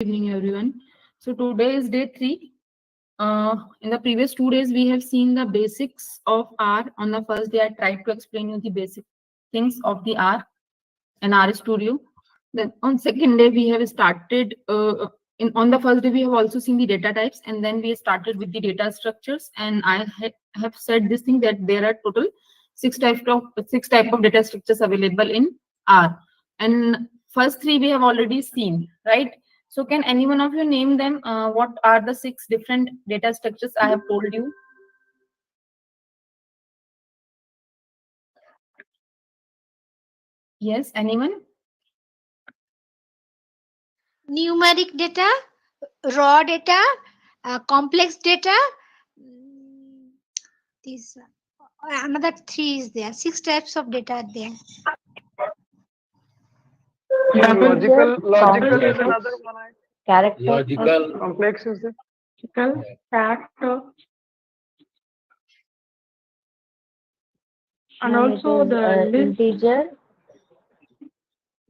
Evening, everyone. So today is day 3. In the previous 2 days, we have seen the basics of R. On the first day, I tried to explain you the basic things of the R and R studio. Then on second day, we have started. On the first day, we have also seen the data types, and then we started with the data structures. And I have said this thing that there are total six type of data structures available in R. And first 3 we have already seen, right? So can any one of you name them? What are the 6 different data structures I have told you? Yes, anyone? Numeric data, raw data, complex data. These another 3 is there. 6 types of data are there. Logical is another one. Character, Logical, Complex is the character, and also the list. integer,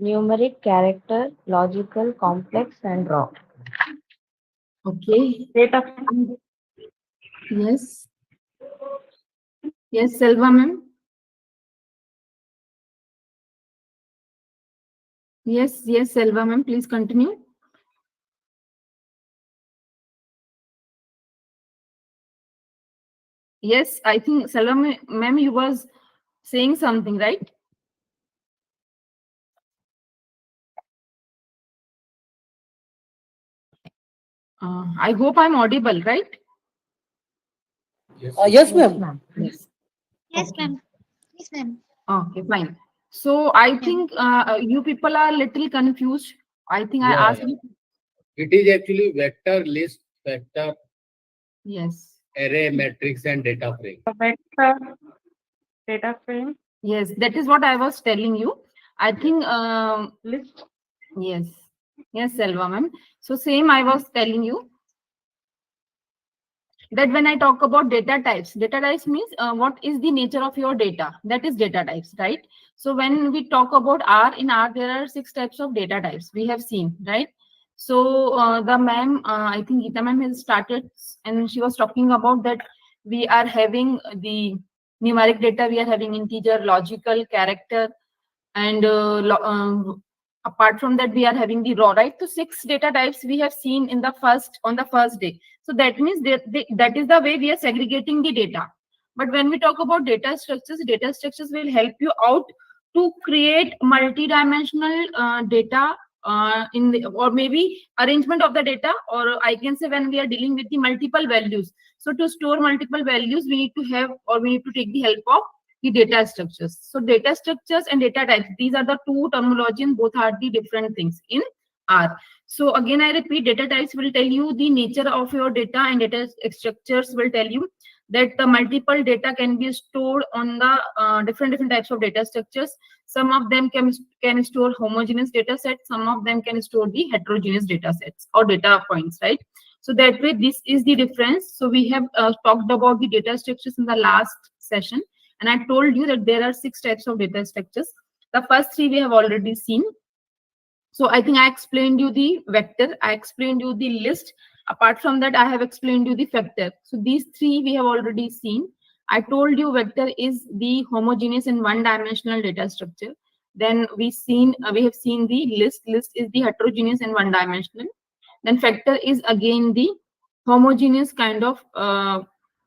numeric, character, logical, complex, and raw. Okay. Data. Yes. Yes, Selva ma'am. Yes, Selva ma'am. Please continue. Yes, I think Selva ma'am, you was saying something, right? I hope I'm audible, right? yes, Yes, ma'am. Yes. Yes, Okay. ma'am. Yes, ma'am. Okay, fine. So I think you people are little confused. I think I Yeah, asked you. it is actually vector, list, vector, Yes. array, matrix, and data frame. Vector, data frame, Yes, that is what I was telling you. I think list. yes. Yes, Selva ma'am. So same I was telling you that when I talk about data types means what is the nature of your data? That is data types, right? So when we talk about R, in R, there are 6 types of data types we have seen, right? So the ma'am, I think Geeta ma'am has started and she was talking about that we are having the numeric data, we are having integer, logical, character, and apart from that we are having the raw, right? So 6 data types we have seen in the first day. So that means that is the way we are segregating the data. But when we talk about data structures will help you out to create multi-dimensional data in the, or maybe arrangement of the data, or I can say when we are dealing with the multiple values. So to store multiple values, we need to have, or we need to take the help of the data structures. So data structures and data types, these are the two terminology and both are the different things in R. So again, I repeat, data types will tell you the nature of your data and data structures will tell you that the multiple data can be stored on the different types of data structures. Some of them can store homogeneous data sets, some of them can store the heterogeneous data sets or data points, right? So that way, this is the difference. So we have talked about the data structures in the last session. And I told you that there are 6 types of data structures. The first 3 we have already seen. So I think I explained you the vector, I explained you the list. Apart from that, I have explained you the factor. So these 3 we have already seen. I told you vector is the homogeneous and one-dimensional data structure. Then we have seen the list. List is the heterogeneous and one-dimensional. Then factor is again the homogeneous kind of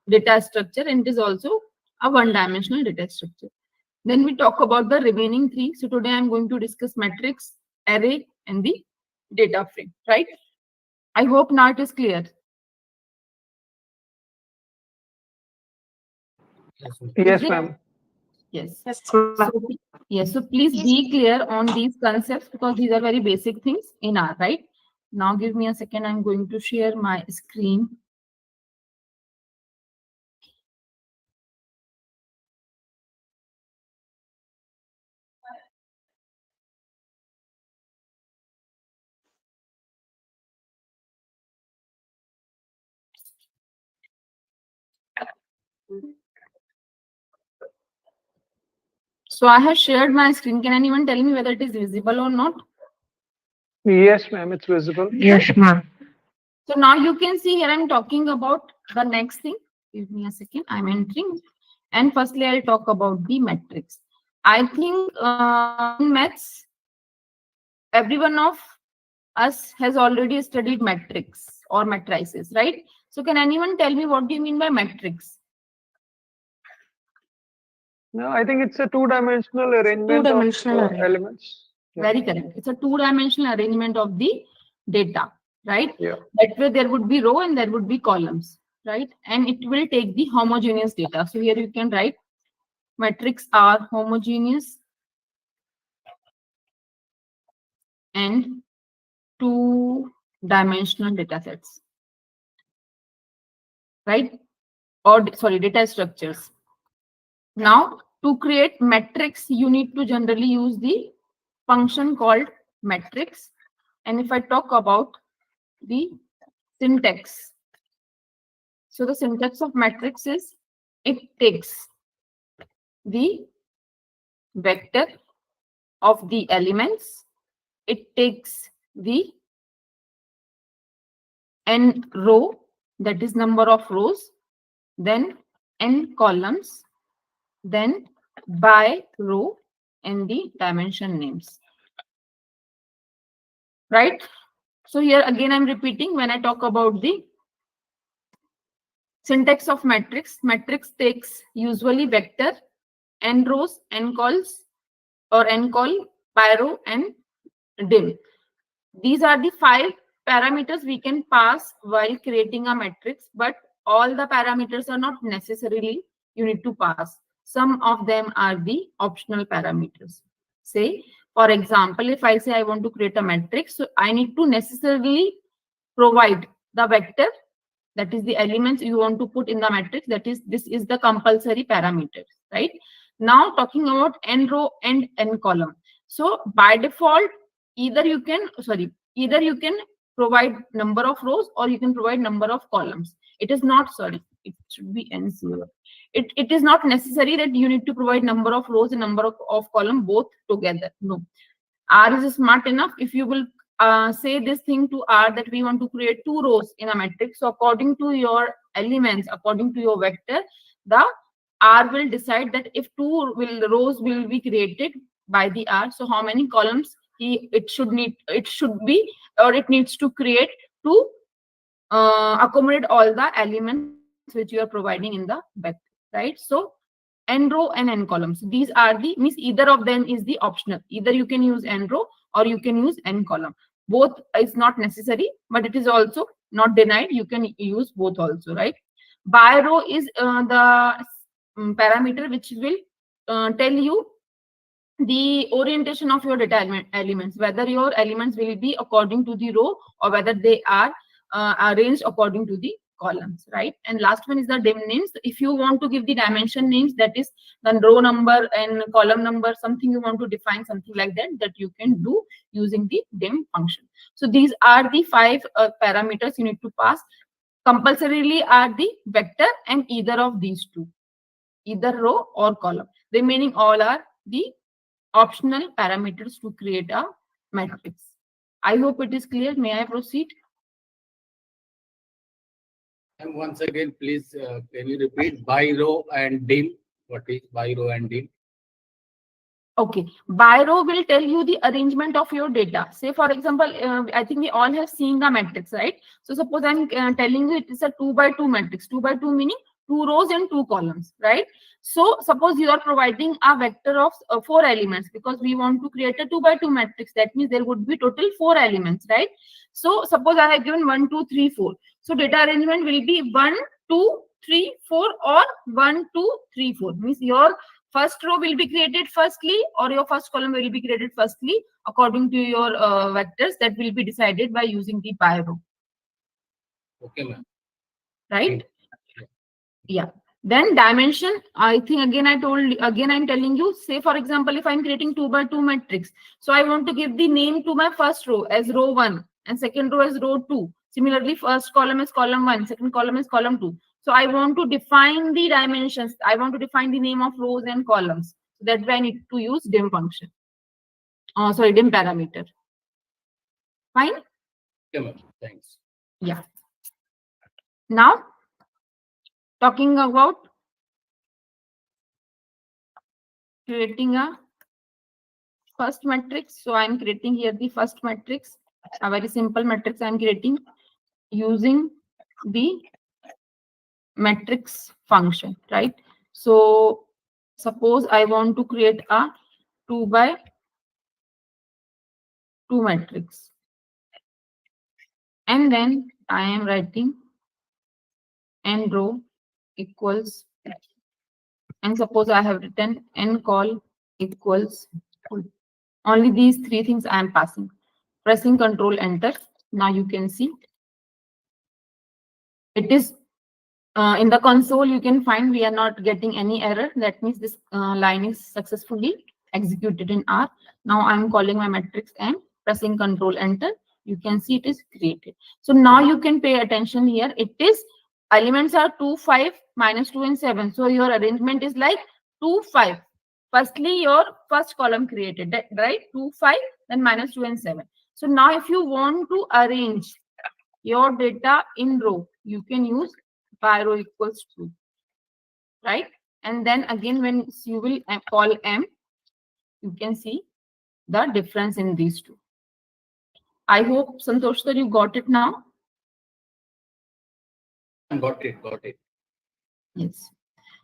data structure, and it is also a one-dimensional data structure. Then we talk about the remaining 3. So today I'm going to discuss matrix, array, and the data frame, right? I hope now it is clear. Yes, ma'am. Yes. So please Yes, be ma'am. clear on these concepts because these are very basic things in R, right? Now give me a second. I'm going to share my screen. So I have shared my screen. Can anyone tell me whether it is visible or not? Yes, ma'am, it's visible. Yes, ma'am. So now you can see here I'm talking about the next thing. Give me a second. I'm entering. And firstly, I'll talk about the metrics. I think in maths, everyone of us has already studied metrics or matrices, right? So can anyone tell me what do you mean by metrics? No, I think it's a two-dimensional arrangement of Two-dimensional arrangement. elements. Yeah. Very correct. It's a two-dimensional arrangement of the data, right? Yeah. That way there would be row and there would be columns, right? And it will take the homogeneous data. So here you can write metrics are homogeneous and two-dimensional data sets, right? Or sorry, data structures. Now, to create metrics, you need to generally use the function called metrics. And if I talk about the syntax, so the syntax of matrix is it takes the vector of the elements, it takes the n row, that is number of rows, then n columns, then by row and the dimension names, right? So here again I'm repeating when I talk about the syntax of matrix. Matrix takes usually vector, n rows, n calls, or n call, by row, and dim. These are the 5 parameters we can pass while creating a matrix, but all the parameters are not necessarily you need to pass. Some of them are the optional parameters. Say, for example, if I say I want to create a matrix, so I need to necessarily provide the vector, that is the elements you want to put in the matrix, that is this is the compulsory parameters, right? Now talking about n row and n column. So by default, either you can provide number of rows or you can provide number of columns. It is not, sorry, it should be n0. It is not necessary that you need to provide number of rows and number of column both together. No. R is smart enough. If you will say this thing to R that we want to create 2 rows in a matrix, so according to your elements, according to your vector, the R will decide that if 2 rows will be created by the R, so how many columns it should be, or it needs to create to accommodate all the elements which you are providing in the vector, right? So n row and n columns, these are the means either of them is the optional. Either you can use n row or you can use n column. Both is not necessary, but it is also not denied. You can use both also, right? By row is the parameter which will tell you the orientation of your data elements, whether your elements will be according to the row or whether they are arranged according to the columns, right? And last one is the dim names. If you want to give the dimension names, that is the row number and column number, something you want to define, something like that, that you can do using the dim function. So these are the 5 parameters you need to pass. Compulsorily are the vector and either of these two, either row or column. Remaining all are the optional parameters to create a matrix. I hope it is clear. May I proceed? And once again, please, can you repeat by row and dim? What is by row and dim? Okay, by row will tell you the arrangement of your data. Say, for example, I think we all have seen the matrix, right? So suppose I'm telling you it is a 2 by 2 matrix. 2 by 2 meaning 2 rows and 2 columns, right? So suppose you are providing a vector of 4 elements because we want to create a 2 by 2 matrix. That means there would be total 4 elements, right? So suppose I have given 1, 2, 3, 4. So data arrangement will be 1, 2, 3, 4 or 1, 2, 3, 4. Means your first row will be created firstly or your first column will be created firstly according to your vectors that will be decided by using the by row. Okay, ma'am. Right? Yeah. Then dimension, I think again I'm telling you, say for example, if I'm creating 2 by 2 matrix, so I want to give the name to my first row as row 1 and second row as row 2. Similarly, first column is column 1, second column is column 2. So I want to define the dimensions. I want to define the name of rows and columns. So that's why I need to use dim function. Dim parameter. Fine. Okay, ma'am. Thanks. Yeah. Now, talking about creating a first matrix. So I'm creating here the first matrix, a very simple matrix I'm creating using the matrix function, right? So suppose I want to create a 2 by 2 matrix. And then I am writing n row equals, and suppose I have written n col equals full. Only these three things I am passing. Pressing Control Enter. Now you can see it is in the console. You can find we are not getting any error. That means this line is successfully executed in R. Now I'm calling my matrix and pressing Control Enter. You can see it is created. So now you can pay attention here. It is elements are 2, 5, -2 and 7. So your arrangement is like 2, 5. Firstly, your first column created, right? 2, 5, then -2 and 7. So now if you want to arrange your data in row, you can use by row equals 2, right? And then again, when you will call M, you can see the difference in these two. I hope, Santosh, that you got it now. Got it. Got it. Yes.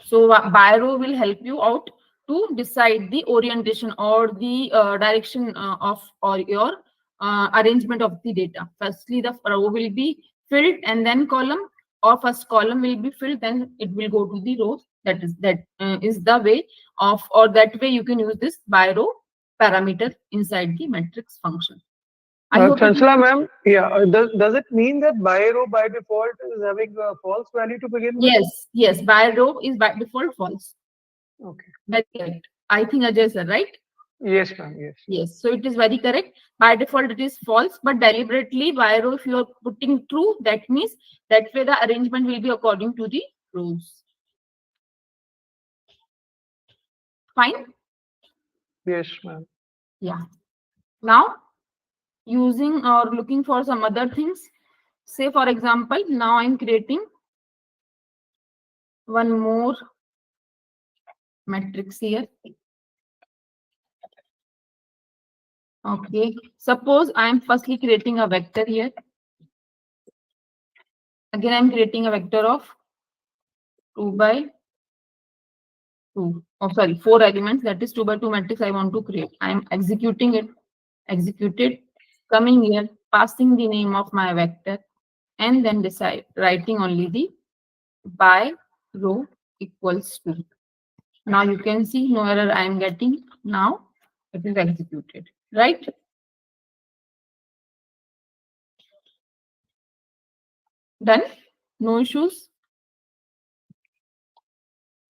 So by row will help you out to decide the orientation or the direction of or your arrangement of the data. Firstly, the row will be filled and then column, or first column will be filled, then it will go to the rows. That is the way of, or that way you can use this by row parameter inside the matrix function. I hope Chancellor ma'am, yeah, does it mean that by row by default is having a false value to begin with? Yes, by row is by default false. Okay. That's correct. I think Ajay sir, right? Yes, ma'am. Yes. Yes, so it is very correct. By default, it is false, but deliberately by row, if you are putting true, that means that way the arrangement will be according to the rules. Fine? Yes, ma'am. Yeah. Now, using or looking for some other things, say for example, now I'm creating one more matrix here. Okay, suppose I'm firstly creating a vector here. Again, I'm creating a vector of 2 by 2. Oh, sorry, 4 elements. That is 2 by 2 matrix I want to create. I'm executing it. Executed. Coming here, passing the name of my vector, and then writing only the by row equals 2. Now you can see no error I am getting. Now it is executed, right? Done? No issues?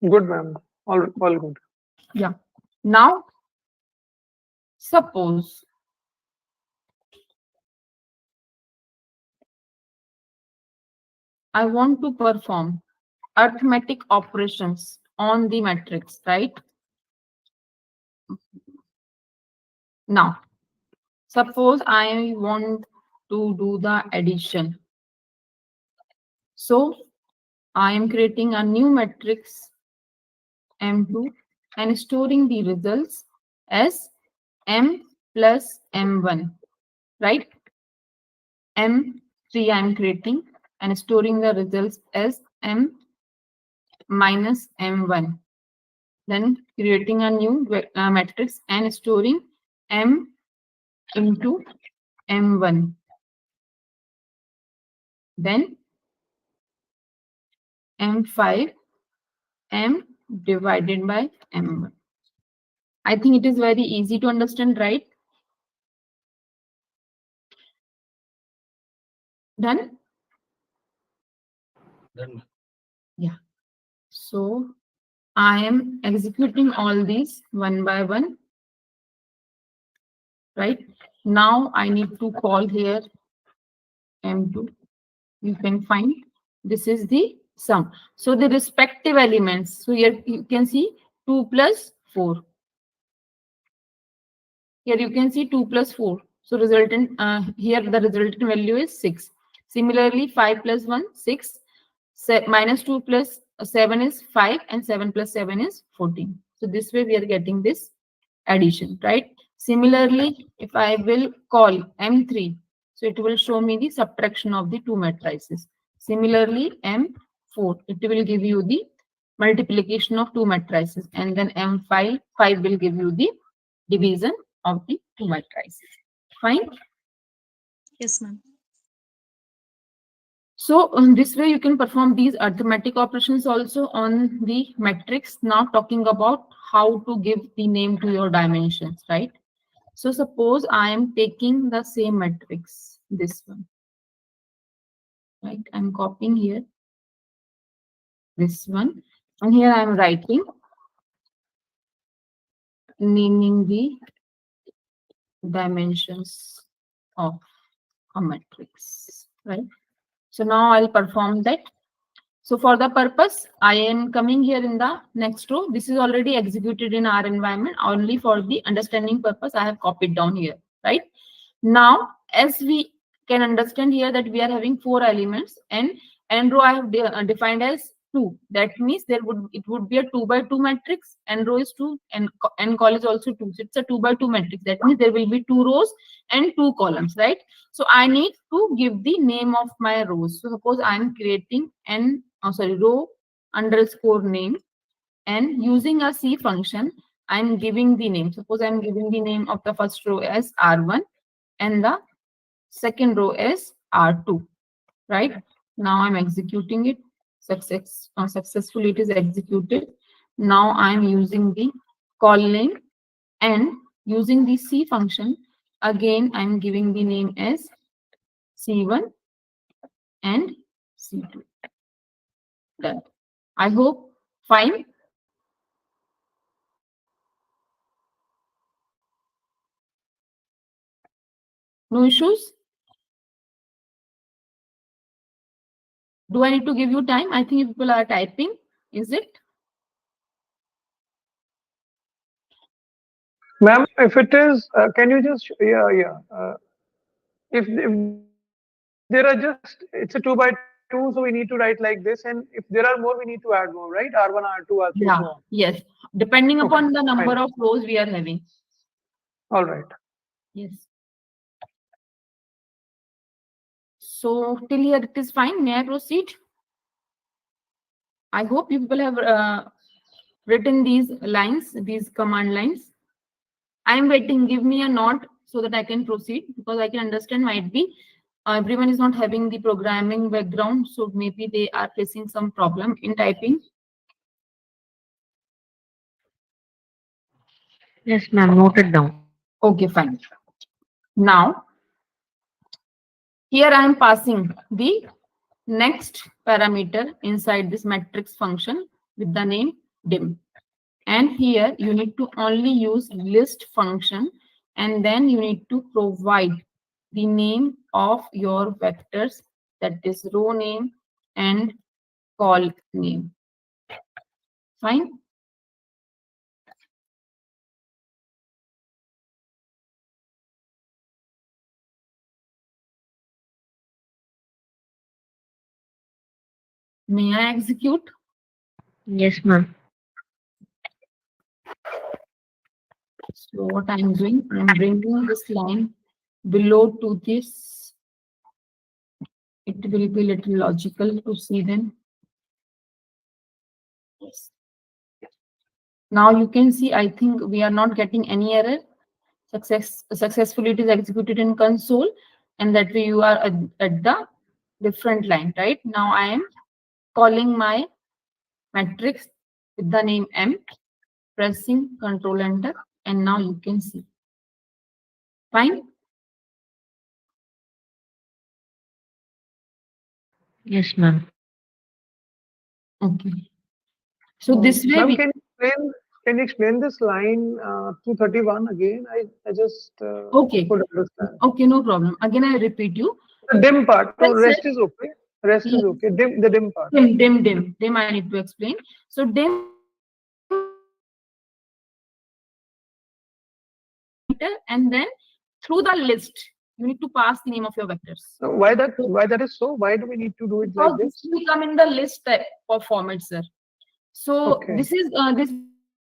Good, ma'am. All good. Yeah. Now, suppose I want to perform arithmetic operations on the matrix, right? Now, suppose I want to do the addition. So, I am creating a new matrix M2 and storing the results as M plus M1, right? M3 I am creating and storing the results as M minus M1. Then creating a new matrix and storing M into M1. Then M5, M divided by M1. I think it is very easy to understand, right? Done? Done. Yeah. So I am executing all these one by one. Right? Now I need to call here M2. You can find this is the sum. So the respective elements. So here you can see 2 plus 4. Here you can see 2 plus 4. So resultant here the resultant value is 6. Similarly, 5 plus 1 6, minus 2 plus 7 is 5, and 7 plus 7 is 14. So this way we are getting this addition, right? Similarly, if I will call M3, so it will show me the subtraction of the two matrices. Similarly, M4, it will give you the multiplication of two matrices, and then M5, 5 will give you the division of the two matrices. Fine. Yes, ma'am. So this way you can perform these arithmetic operations also on the matrix. Now talking about how to give the name to your dimensions, right? So suppose I am taking the same matrix, this one, right? I'm copying here, this one, and here I'm writing, naming the dimensions of a matrix, right? So now I'll perform that. So for the purpose, I am coming here in the next row. This is already executed in our environment. Only for the understanding purpose, I have copied down here, right? Now, as we can understand here that we are having 4 elements, and n row I have defined as 2. That means it would be a 2 by 2 matrix. N row is 2, and n col is also 2. So it's a 2 by 2 matrix. That means there will be 2 rows and 2 columns, right? So I need to give the name of my rows. So suppose I am creating row underscore name, and using a C function, I'm giving the name. Suppose I'm giving the name of the first row as R1 and the second row is R2, right? Now I'm executing it. Successfully it is executed. Now I'm using the call name, and using the C function, again I'm giving the name as C1 and C2. Done. I hope fine. No issues? Do I need to give you time? I think people are typing. Is it? Ma'am, if it is, can you just, if there are just, it's a 2 by 2, so we need to write like this. And if there are more, we need to add more, right? R1, R2, R3, so on. Yeah. Yes. Depending Okay, upon the number fine. of rows we are having. All right. Yes. So till here it is fine. May I proceed? I hope you people have written these lines, these command lines. I am waiting. Give me a nod so that I can proceed, because I can understand might be everyone is not having the programming background, so maybe they are facing some problem in typing. Yes, ma'am. Noted down. Okay, fine. Now here I am passing the next parameter inside this matrix function with the name dim. And here you need to only use list function, and then you need to provide the name of your vectors, that is row name and call name. Fine. May I execute? Yes, ma'am. So what I'm doing, I'm bringing this line below to this. It will be little logical to see then. Yes. Now you can see, I think we are not getting any error. Successfully it is executed in console, and that way you are at the different line, right? Now I am calling my matrix with the name M, pressing Control Enter, and now you can see. Fine. Yes, ma'am. Okay. So this way Ma'am, we, can you explain this line 231 again? I just okay. could understand. Okay, no problem. Again, I repeat you. The dim part. No, Let's say- rest is okay. Rest is okay. The dim part. Dim. I need to explain. So dim and then through the list, you need to pass the name of your vectors. So why that is so? Why do we need to do it Because like this this? will come in the list type of format, sir. So Okay. this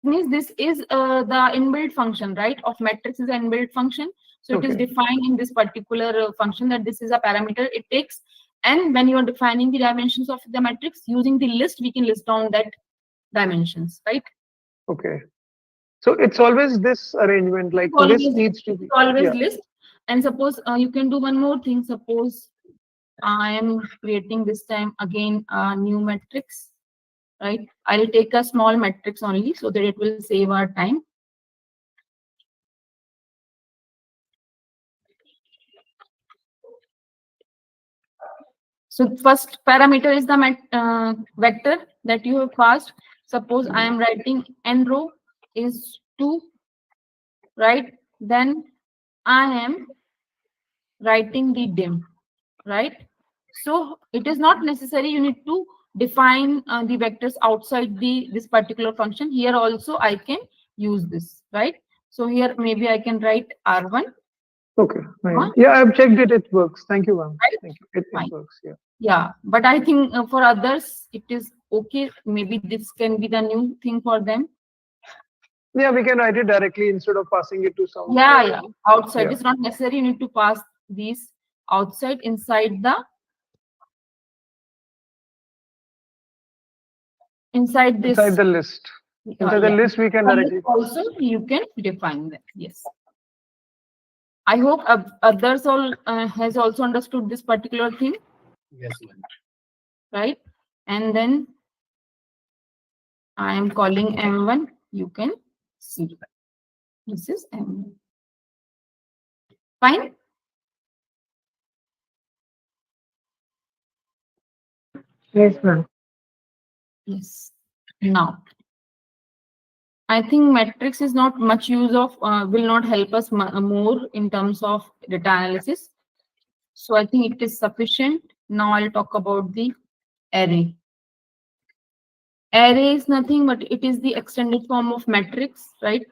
means this is the inbuilt function, right? Of matrix is an inbuilt function. So it is Okay. defined in this particular function that this is a parameter it takes. And when you are defining the dimensions of the matrix using the list, we can list down that dimensions, right? Okay. So it's always this arrangement, like Always, list needs to be. always Yeah. list. And suppose you can do one more thing. Suppose I am creating this time again a new matrix, right? I'll take a small matrix only so that it will save our time. So first parameter is the vector that you have passed. Suppose I am writing n row is 2, right? Then I am writing the dim, right? So it is not necessary you need to define the vectors outside this particular function. Here also I can use this, right? So here maybe I can write R1. Okay. Fine. Huh? Yeah, I've checked it. It works. Thank you, ma'am. Right? Thank you. It Fine. works. Yeah. Yeah, but I think for others it is okay. Maybe this can be the new thing for them. Yeah, we can write it directly instead of passing it to some. Yeah. Outside. Yeah. It's not necessary. You need to pass these outside inside this. Inside the list. Inside the Yeah. list, we can directly pass. Also, you can define them. Yes. I hope others all has also understood this particular thing, Yes, ma'am. right? And then I am calling M1. You can see. This is M1. Fine. Yes, ma'am. Yes. Now, I think matrix is not much use of, will not help us more in terms of data analysis. So I think it is sufficient. Now I'll talk about the array. Array is nothing but it is the extended form of matrix, right?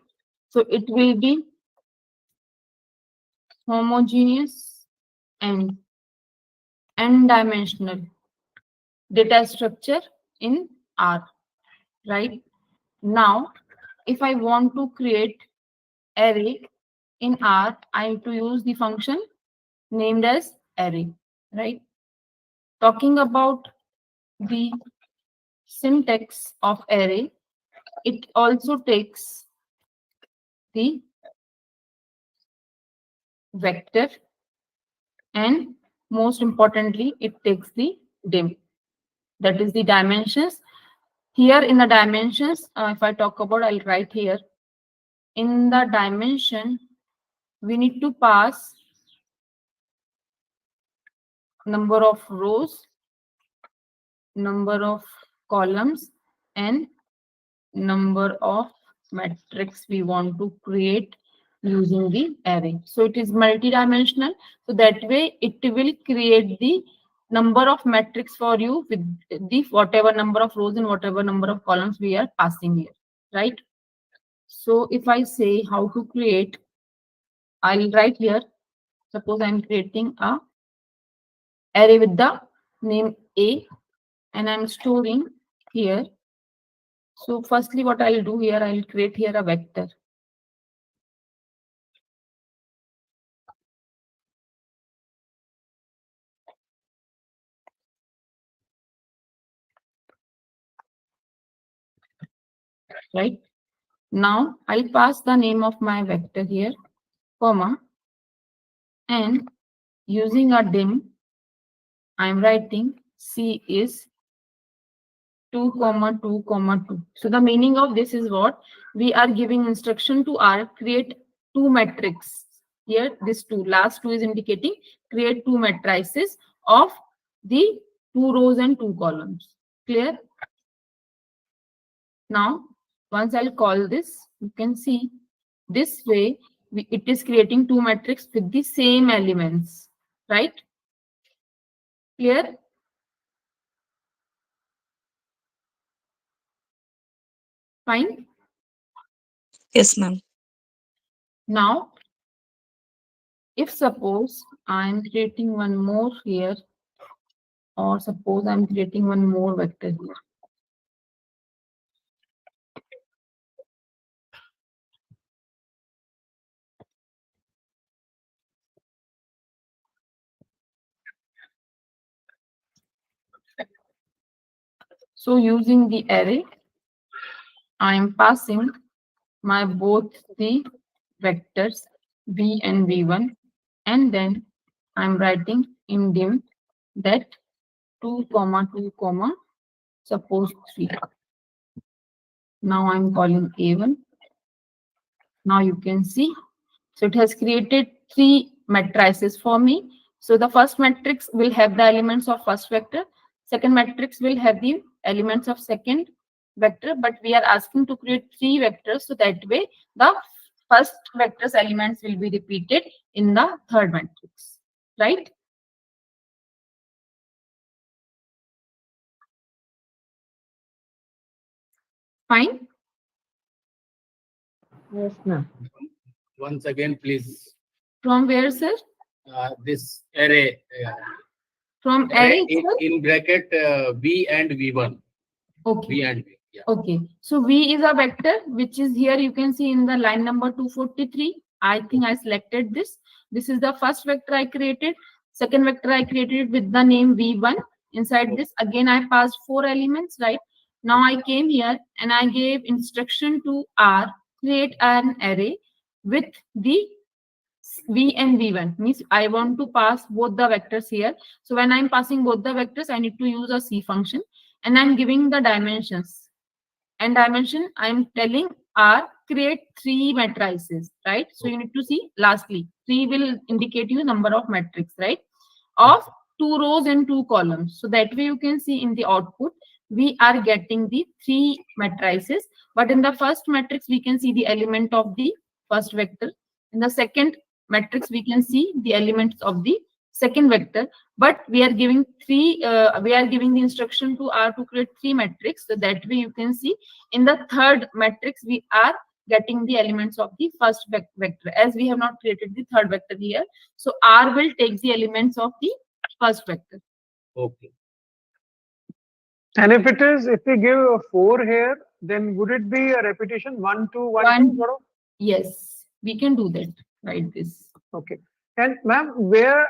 So it will be homogeneous and n-dimensional data structure in R, right? Now, if I want to create array in R, I have to use the function named as array, right? Talking about the syntax of array, it also takes the vector and most importantly, it takes the dim. That is the dimensions. Here in the dimensions, if I talk about, I'll write here. In the dimension, we need to pass number of rows, number of columns, and number of matrix we want to create using the array. So it is multi-dimensional. So that way it will create the number of matrix for you with the whatever number of rows and whatever number of columns we are passing here, right? So if I say how to create, I'll write here. Suppose I'm creating a array with the name A and I'm storing here. So firstly, what I'll do here, I'll create here a vector. Right? Now I'll pass the name of my vector here, comma, and using a dim, I'm writing C is 2, 2, 2. So the meaning of this is what? We are giving instruction to R, create two matrices. Here, this two, last two is indicating create two matrices of the 2 rows and 2 columns. Clear? Now, once I'll call this, you can see this way it is creating two matrices with the same elements, right? Clear? Fine. Yes, ma'am. Now, if suppose I'm creating one more here, or suppose I'm creating one more vector here. So using the array, I am passing my both the vectors v and v1, and then I'm writing in dim that 2 comma 2 comma suppose 3. Now I'm calling a1. Now you can see, so it has created 3 matrices for me. So the first matrix will have the elements of first vector, second matrix will have the elements of second vector, but we are asking to create 3 vectors, so that way the first vector's elements will be repeated in the third matrix, right? Fine. Yes, ma'am. Once again, please. From where, sir? This array. From Array array itself? in bracket v and v1. Okay. V and v. Yeah. Okay, so V is a vector, which is here you can see in the line number 243. I think I selected this. This is the first vector I created. Second vector I created with the name V1. Inside this, again, I passed 4 elements, right? Now I came here and I gave instruction to R, create an array with the V and V1. Means I want to pass both the vectors here. So when I'm passing both the vectors, I need to use a C function, and I'm giving the dimensions. And dimension, I'm telling R, create 3 matrices, right? So you need to see lastly, 3 will indicate you number of matrix, right? Of 2 rows and 2 columns. So that way you can see in the output, we are getting the 3 matrices. But in the first matrix, we can see the element of the first vector. In the second matrix, we can see the elements of the second vector, but we are giving the instruction to R to create 3 matrix. So that way you can see in the third matrix we are getting the elements of the first vector, as we have not created the third vector here. So R will take the elements of the first vector. Okay. And if we give a 4 here, then would it be a repetition 1 2 1 2 sort of? Yes, we can do that, right? This. Okay. And ma'am, where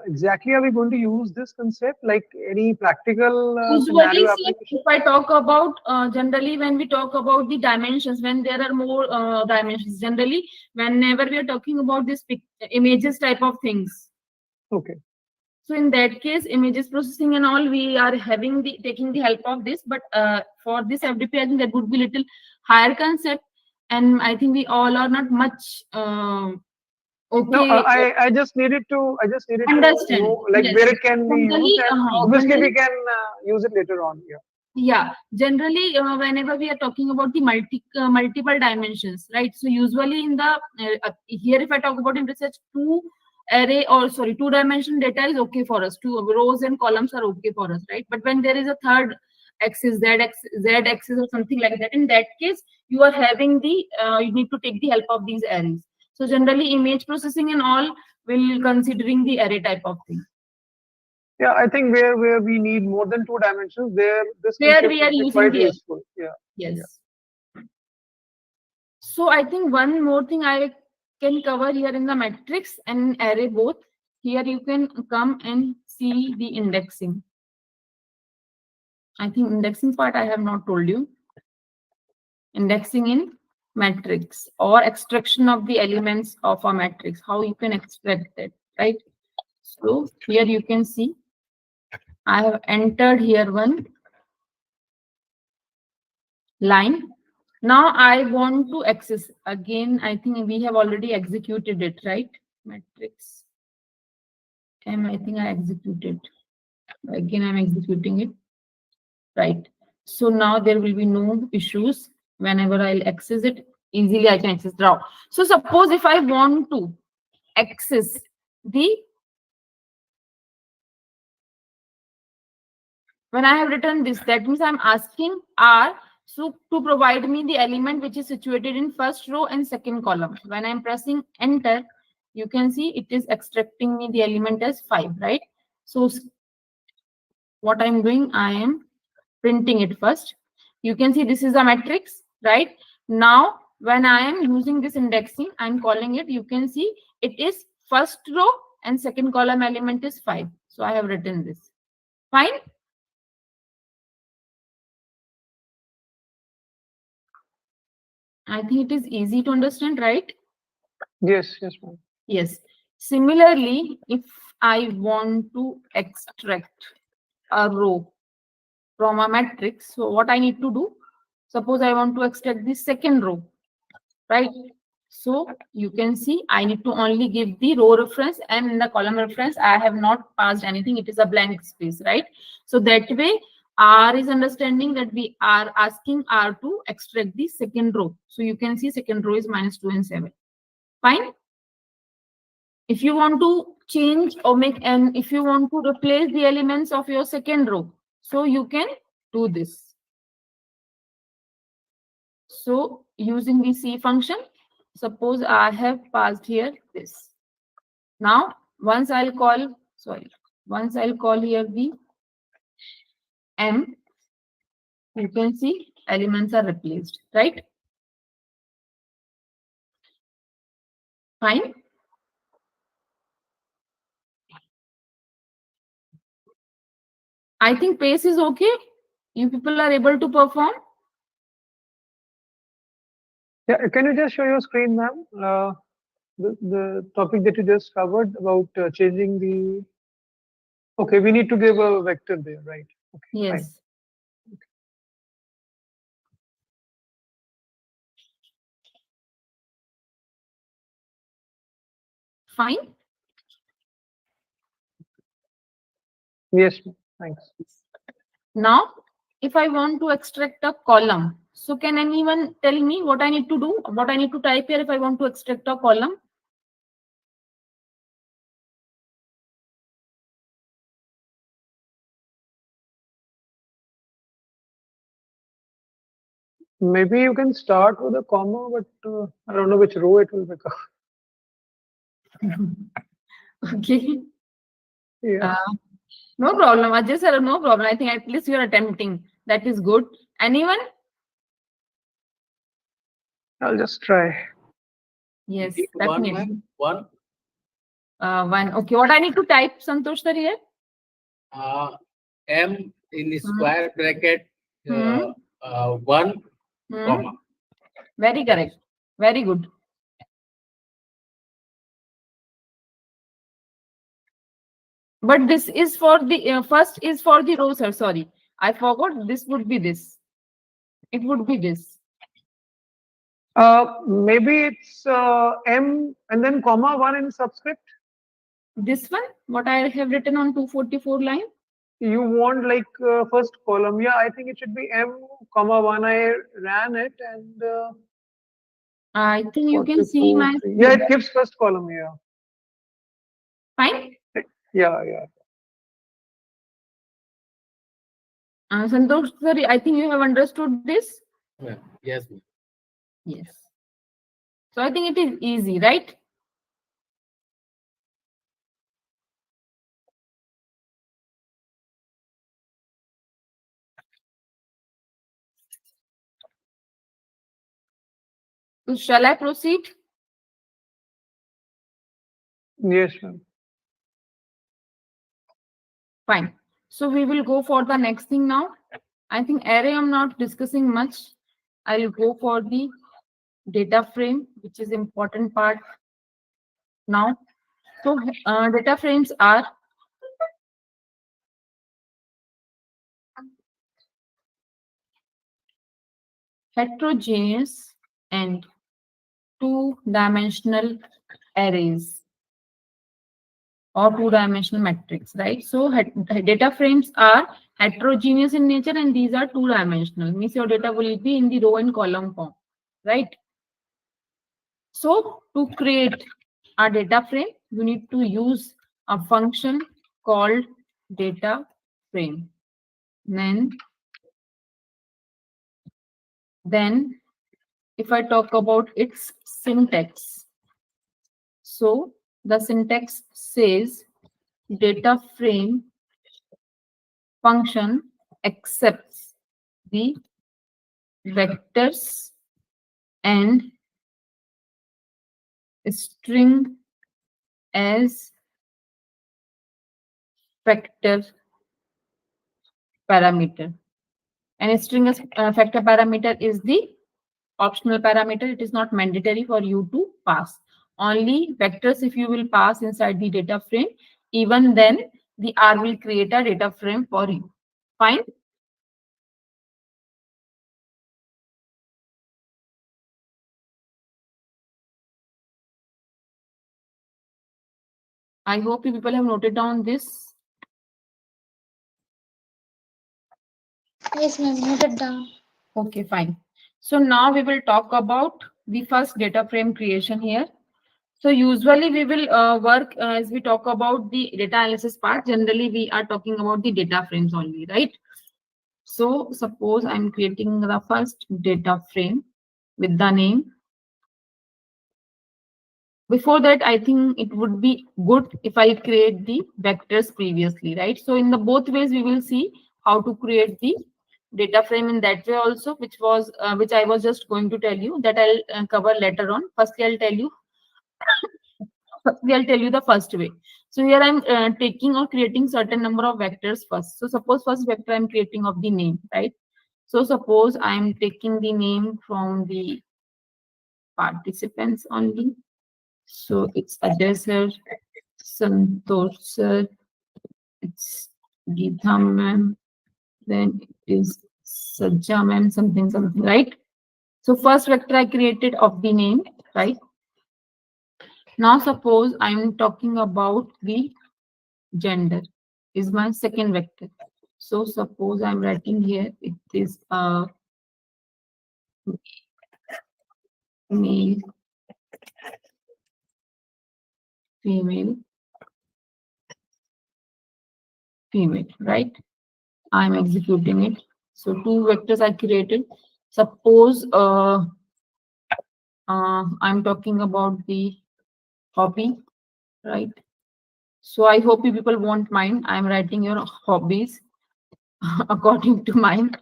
exactly are we going to use this concept? Like any practical Usually, scenario see, application? if I talk about generally when we talk about the dimensions, when there are more dimensions, generally whenever we are talking about this images type of things. Okay. So in that case, images processing and all, we are taking the help of this. But for this FDP, I think that would be little higher concept, and I think we all are not much okay. No, I just needed to Understand. to know like Yes. where it can be Generally, used, and obviously generally- we can use it later on. Yeah. Yeah, generally, whenever we are talking about the multiple dimensions, right? So usually in the here, if I talk about in research, 2-dimension data is okay for us. 2 rows and columns are okay for us, right? But when there is a third axis, z axis or something like that, in that case, you are having the you need to take the help of these arrays. So generally, image processing and all will considering the array type of thing. Yeah, I think where we need more than 2 dimensions, there this Where concept we are would be using quite the- useful. Yeah. Yes. So I think one more thing I can cover here in the matrix and array both. Here you can come and see the indexing. I think indexing part I have not told you. Indexing in matrix or extraction of the elements of a matrix, how you can extract that, right? So here you can see I have entered here one line. Now I want to access again. I think we have already executed it, right? Matrix M, I think I executed. Again, I'm executing it. Right. So now there will be no issues. Whenever I'll access it, easily I can access now. So suppose if I want to access the, when I have written this, that means I'm asking R so to provide me the element which is situated in first row and second column. When I'm pressing enter, you can see it is extracting me the element as 5, right? So what I'm doing, I am printing it first. You can see this is a matrix, right? Now, when I am using this indexing, I'm calling it, you can see it is first row and second column element is 5. So I have written this. Fine. I think it is easy to understand, right? Yes, yes, ma'am. Yes. Similarly, if I want to extract a row from a matrix, so what I need to do, suppose I want to extract the second row, right? So you can see I need to only give the row reference, and in the column reference, I have not passed anything. It is a blank space, right? So that way, R is understanding that we are asking R to extract the second row. So you can see second row is -2 and 7. Fine. If you want to change or make, and if you want to replace the elements of your second row, so you can do this. So using the C function, suppose I have passed here this. Now, once I'll call here the M, you can see elements are replaced, right? Fine. I think pace is okay. You people are able to perform. Yeah, can you just show your screen, ma'am? The topic that you just covered about changing the. Okay, we need to give a vector there, right? Okay, fine. Yes. Fine. Yes, ma'am. Thanks. Now, if I want to extract a column, so can anyone tell me what I need to do? What I need to type here if I want to extract a column? Maybe you can start with a comma, but I don't know which row it will become. Okay. Yeah, No problem. Ajay sir, no problem. I think at least you're attempting. That is good. Anyone? I'll just try. Yes, Need one, definitely. ma'am. One. One. Okay. What I need to type, Santosh sir, here? M in the square bracket. Hmm. One Hmm. comma. Very correct. Very good. But this is for the first is for the row, sir. Sorry, I forgot. This would be this. It would be this. Maybe it's M and then comma 1 in subscript. This one, what I have written on 244 line. You want like first column. Yeah, I think it should be M comma 1. I ran it and I think you can see 44, my. 3. Yeah, it gives first column. Yeah. Fine. Yeah, yeah. Santosh sir, I think you have understood this. Yeah. Yes, ma'am. Yes. So I think it is easy, right? So shall I proceed? Yes, ma'am. Fine. So we will go for the next thing now. I think array I'm not discussing much. I'll go for the data frame, which is important part now. So data frames are heterogeneous and two-dimensional arrays or two-dimensional matrix, right? So data frames are heterogeneous in nature and these are two-dimensional. Means your data will be in the row and column form, right? So to create a data frame, you need to use a function called data frame. Then if I talk about its syntax, so the syntax says data frame function accepts the vectors and string as vector parameter. And string as vector parameter is the optional parameter. It is not mandatory for you to pass. Only vectors if you will pass inside the data frame, even then the R will create a data frame for you. Fine. I hope you people have noted down this. Yes, ma'am. Noted down. Okay, fine. So now we will talk about the first data frame creation here. So usually we will work as we talk about the data analysis part. Generally, we are talking about the data frames only, right? So suppose I'm creating the first data frame with the name. Before that, I think it would be good if I create the vectors previously, right? So in the both ways, we will see how to create the data frame in that way also, which I was just going to tell you that I'll cover later on. Firstly, I'll tell you the first way. So here I'm taking or creating certain number of vectors first. So suppose first vector I'm creating of the name, right? So suppose I'm taking the name from the participants only. So it's Ajay sir, Santosh sir, it's Geetha ma'am, then it is Sajja ma'am, something, right? So first vector I created of the name, right? Now suppose I'm talking about the gender is my second vector. So suppose I'm writing here, it is a male, female, right? I'm executing it. So two vectors I created. Suppose I'm talking about the hobby, right? So I hope you people won't mind. I'm writing your hobbies according to mine,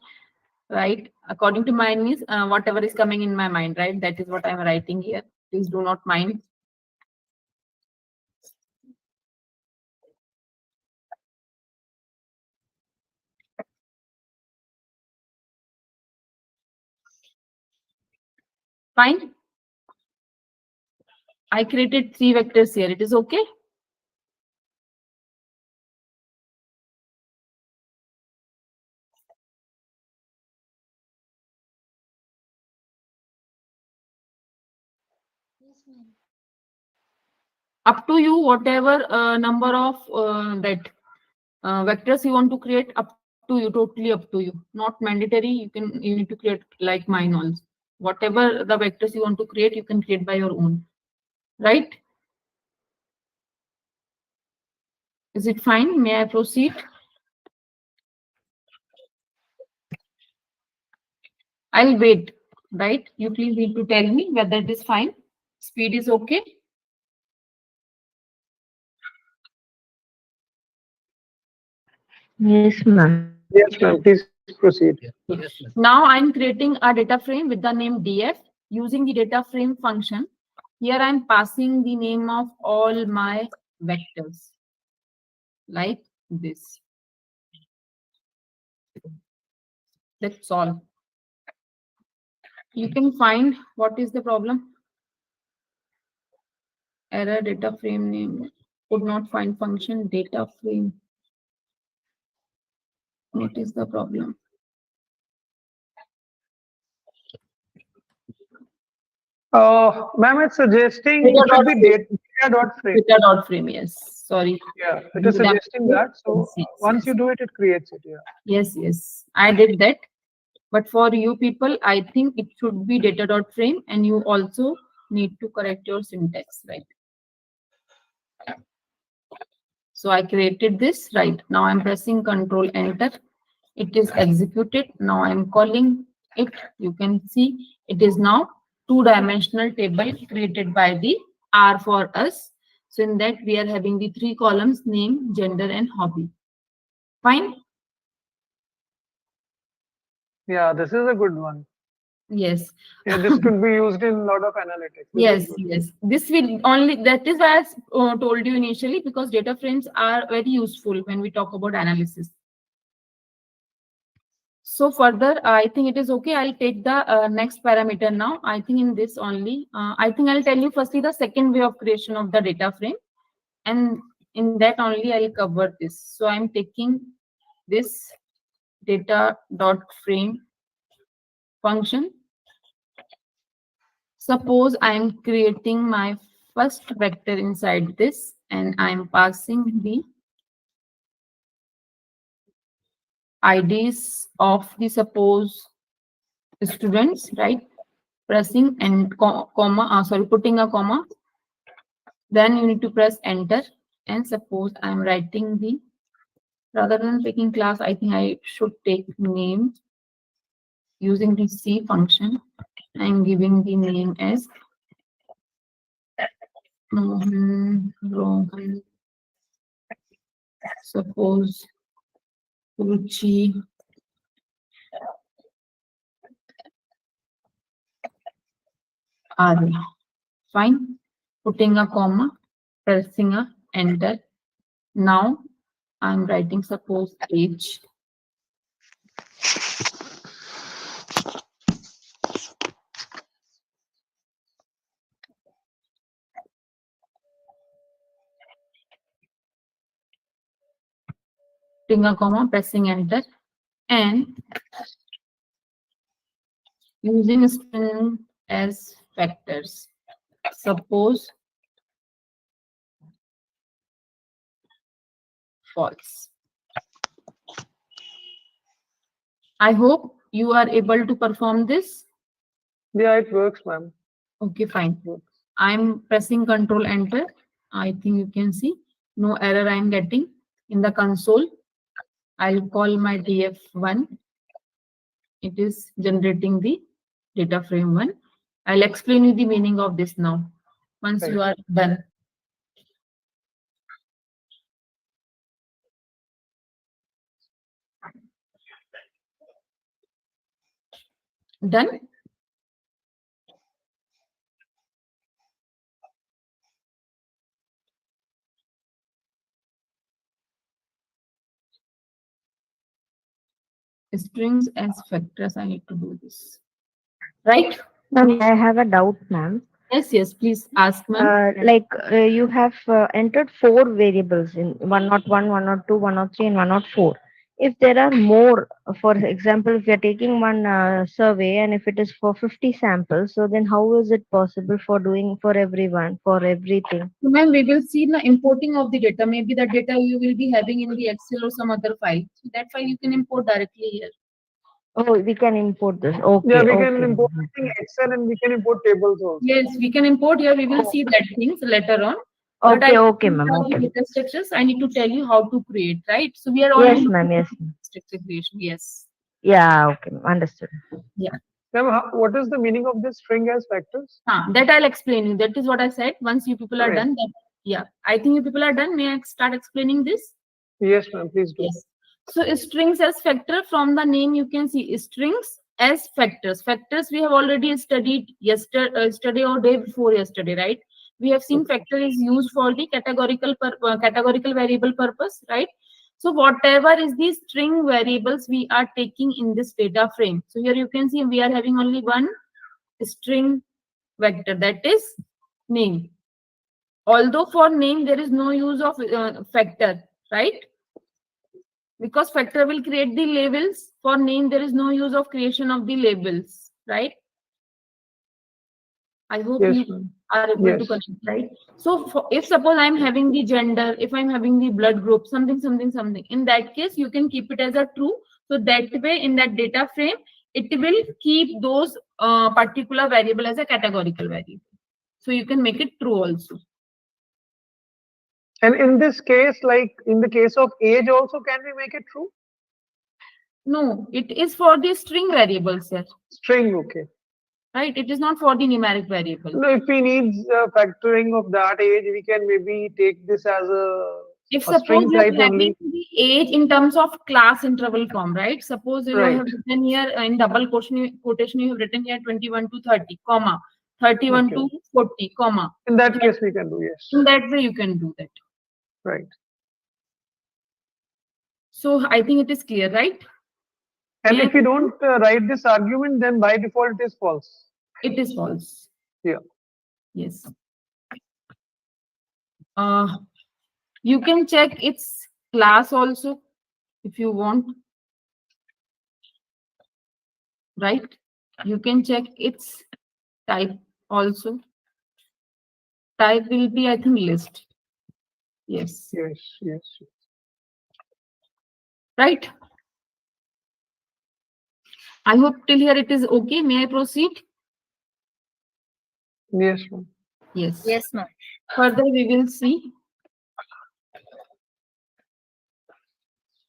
right? According to mine means whatever is coming in my mind, right? That is what I'm writing here. Please do not mind. Fine. I created three vectors here. It is okay. Yes, ma'am. Up to you, whatever number of that vectors you want to create, up to you, totally up to you. Not mandatory. You need to create like mine also. Whatever the vectors you want to create, you can create by your own, right? Is it fine? May I proceed? I'll wait, right? You please need to tell me whether it is fine. Speed is okay. Yes, ma'am. Yes, ma'am. Please proceed. Yes, ma'am. Now I'm creating a data frame with the name df using the data frame function. Here I'm passing the name of all my vectors like this. That's all. You can find what is the problem. Error data frame name. Could not find function data frame. What is the problem? Ma'am, it's suggesting it should be data.frame. Data dot frame, yes. Sorry. Yeah, it is suggesting that. So Yes, once yes. you do it, it creates it. Yeah. Yes, I did that. But for you people, I think it should be data dot frame, and you also need to correct your syntax, right? So I created this, right? Now I'm pressing Control Enter. It is executed. Now I'm calling it. You can see it is now two-dimensional table created by the R for us. So in that we are having the 3 columns: name, gender, and hobby. Fine. Yeah, this is a good one. Yes. Yeah, this could be used in a lot of analytics. This is Yes, good. yes. This will only, that is why I told you initially, because data frames are very useful when we talk about analysis. So further, I think it is okay. I'll take the next parameter now. I think in this only, I think I'll tell you firstly the second way of creation of the data frame. And in that only I'll cover this. So I'm taking this data dot frame function. Suppose I'm creating my first vector inside this, and I'm passing the IDs of the suppose students, right? Pressing and comma, sorry, putting a comma. Then you need to press enter. And suppose I'm writing the, rather than taking class, I think I should take name using the C function. I'm giving the name as Rohan. Suppose Ruchi Arya. Fine. Putting a comma, pressing a enter. Now I'm writing suppose age. Putting a comma, pressing enter, and using string as factors. Suppose false. I hope you are able to perform this. Yeah, it works, ma'am. Okay, fine. I'm pressing Control Enter. I think you can see no error I'm getting in the console. I'll call my df1. It is generating the data frame 1. I'll explain you the meaning of this now once Right. you are done. Done? Strings as factors, I need to do this. Right? Ma'am, I have a doubt, ma'am. Yes, yes, please ask, ma'am. You have entered 4 variables in 101, 102, 103, and 104. If there are more, for example, if you are taking one survey and if it is for 50 samples, so then how is it possible for doing for everyone, for everything? So, ma'am, we will see the importing of the data. Maybe the data you will be having in the Excel or some other file. So that file you can import directly here. Oh, we can import this. Okay, Yeah, we okay. can import ma'am. in Excel and we can import tables also. Yes, we can import here. We will see that things later on. But Okay, I okay, ma'am. the Okay. data structures, I need to tell you how to create, right? So we are all Yes, ma'am. Yes. ma'am. structure creation. Yes. Yeah. Okay. ma'am. Understood. Yeah. Ma'am, what is the meaning of this string as factors? That I'll explain you. That is what I said. Once you people are Right. done, that, yeah. I think you people are done. May I start explaining this? Yes, ma'am, please do. Yes. So strings as factor, from the name you can see strings as factors. Factors we have already studied yesterday or day before yesterday, right? We have seen factor is used for the categorical variable purpose, right? So whatever is the string variables we are taking in this data frame. So here you can see we are having only one string vector, that is name. Although for name there is no use of factor, right? Because factor will create the labels. For name there is no use of creation of the labels, right? I hope Yes, you ma'am. are able to Yes. connect, right? So if suppose I'm having the gender, if I'm having the blood group, something, in that case you can keep it as a true. So that way in that data frame, it will keep those particular variable as a categorical variable. So you can make it true also. And in this case, like in the case of age also, can we make it true? No, it is for the string variables, sir. String, okay. right? It is not for the numeric variable. No, if we need factoring of that age, we can maybe take this as If a suppose string you are type having only. the age in terms of class interval form, right? Suppose you Right. have written here in double quotation, you have written here 21 to 30, comma, 31 Okay. to 40, comma. In that case, we can do, yes. In that way, you can do that. Right. So I think it is clear, right? And May I if we don't write this argument, then by default it is false. It is false. Yeah. Yes. You can check its class also if you want. Right? You can check its type also. Type will be, I think, list. Yes. Yes, yes. Right? I hope till here it is okay. May I proceed? Yes, ma'am. Yes. Yes, ma'am. Further, we will see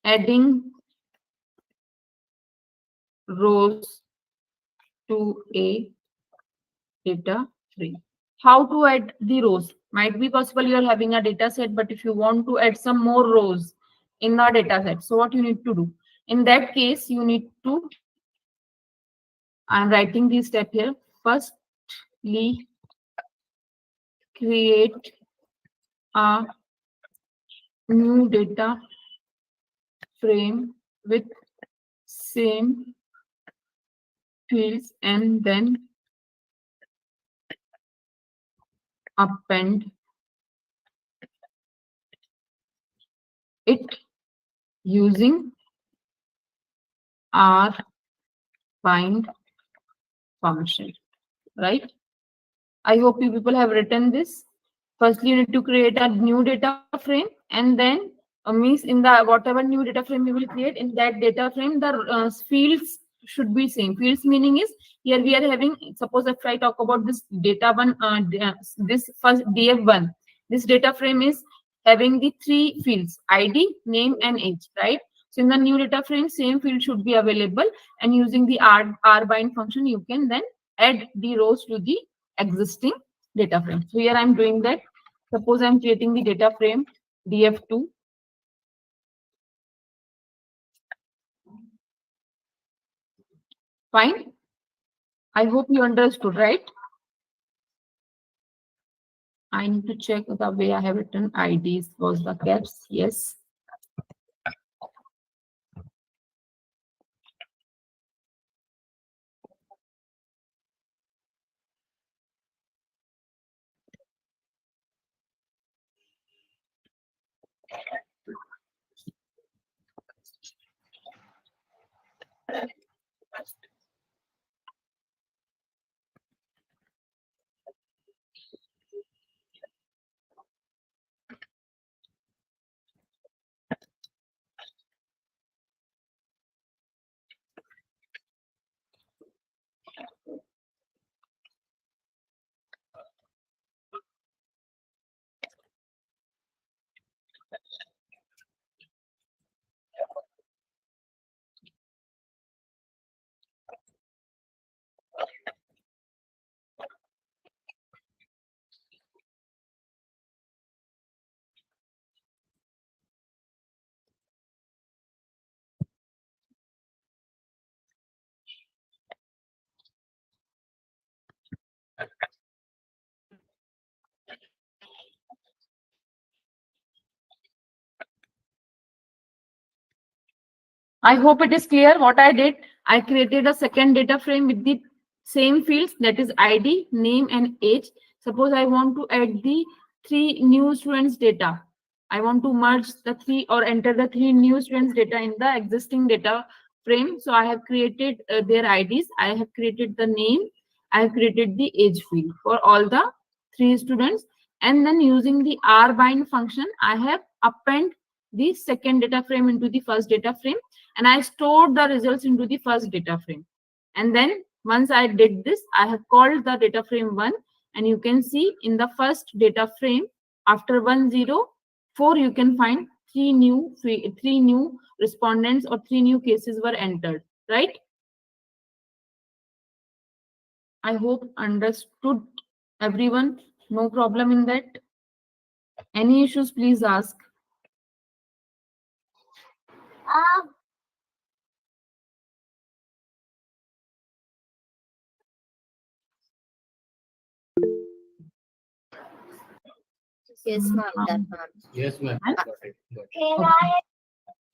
adding rows to a data frame. How to add the rows? Might be possible you are having a data set, but if you want to add some more rows in the data set, so what you need to do? In that case, you need to, I'm writing this step here. Firstly, create a new data frame with same fields and then append it using R bind function, right? I hope you people have written this. Firstly, you need to create a new data frame, and then means in the whatever new data frame you will create, in that data frame the fields should be same. Fields meaning is here we are having, suppose if I talk about this data one, this first df1, this data frame is having the three fields: id, name, and age, right? So in the new data frame, same field should be available, and using the r bind function, you can then add the rows to the existing data frame. So here I'm doing that. Suppose I'm creating the data frame df2. Fine. I hope you understood, right? I need to check the way I have written IDs was the caps. Yes. I hope it is clear what I did. I created a second data frame with the same fields, that is ID, name, and age. Suppose I want to add the three new students data. I want to merge the three or enter the three new students data in the existing data frame. So I have created their IDs. I have created the name. I have created the age field for all the three students. And then using the R bind function, I have append the second data frame into the first data frame, and I stored the results into the first data frame. And then once I did this, I have called the data frame 1, and you can see in the first data frame after 104, you can find three new respondents, or 3 new cases were entered, right? I hope understood everyone. No problem in that. Any issues, please ask. Yes, ma'am. Done, ma'am. Yes, ma'am. Huh? Got it. Got it. Okay.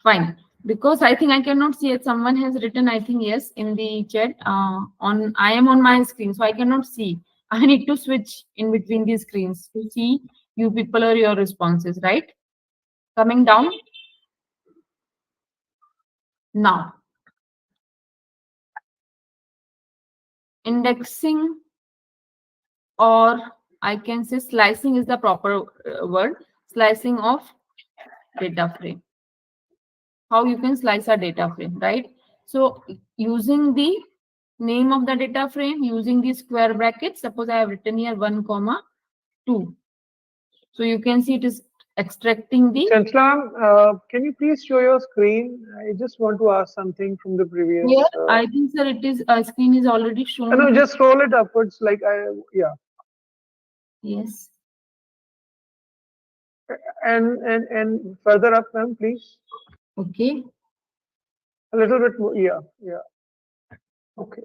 Fine. Because I think I cannot see it. Someone has written, I think, yes, in the chat. I am on my screen, so I cannot see. I need to switch in between these screens to see you people or your responses, right? Coming down. Now, indexing, or I can say slicing is the proper word. Slicing of data frame. How you can slice a data frame, right? So using the name of the data frame, using the square brackets, suppose I have written here 1, 2. So you can see it is extracting the. Chancellor, can you please show your screen? I just want to ask something from the previous. Here, I think, sir, it is screen is already shown. No, just scroll it upwards. Yeah. Yes. And further up, ma'am, please. Okay. A little bit more. Yeah. Okay.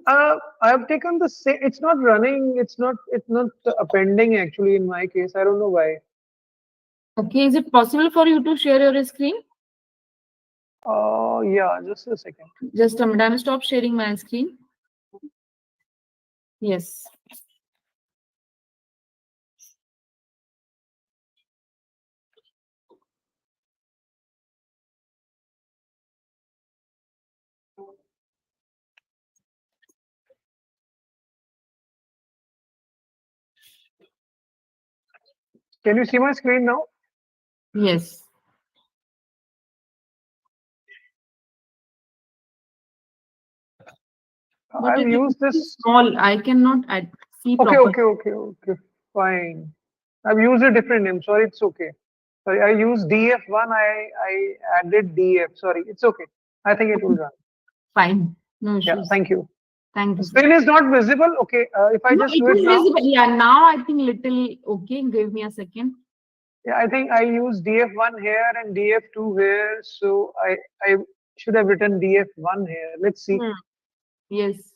I have taken the same. It's not running. It's not appending actually in my case. I don't know why. Okay. Is it possible for you to share your screen? Yeah. Just a second. Just a minute. I'm stop sharing my screen. Yes. Can you see my screen now? Yes. But I've it is used this. small. I cannot see Okay. properly. Fine. I've used a different name. Sorry, it's okay. Sorry, I used DF1. I added DF. Sorry, it's okay. I think it will run. Fine. No Yeah. issues. Thank you. Thank The you. screen is not visible. Okay. If I No, just it do it is now. visible. Yeah, now I think little okay. Give me a second. Yeah, I think I use DF1 here and DF2 here. So I should have written DF1 here. Let's see. Yes.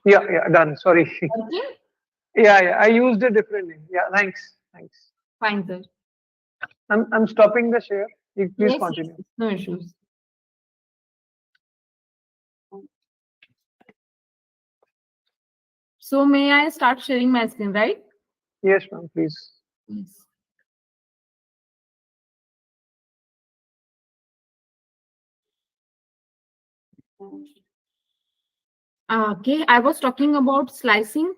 Yeah, done. Sorry. Okay. Yeah, I used a different name. Yeah, thanks. Fine, sir. I'm stopping the share. You please Yes, continue. yes, no issues. So may I start sharing my screen, right? Yes, ma'am, please. Yes. Okay, I was talking about slicing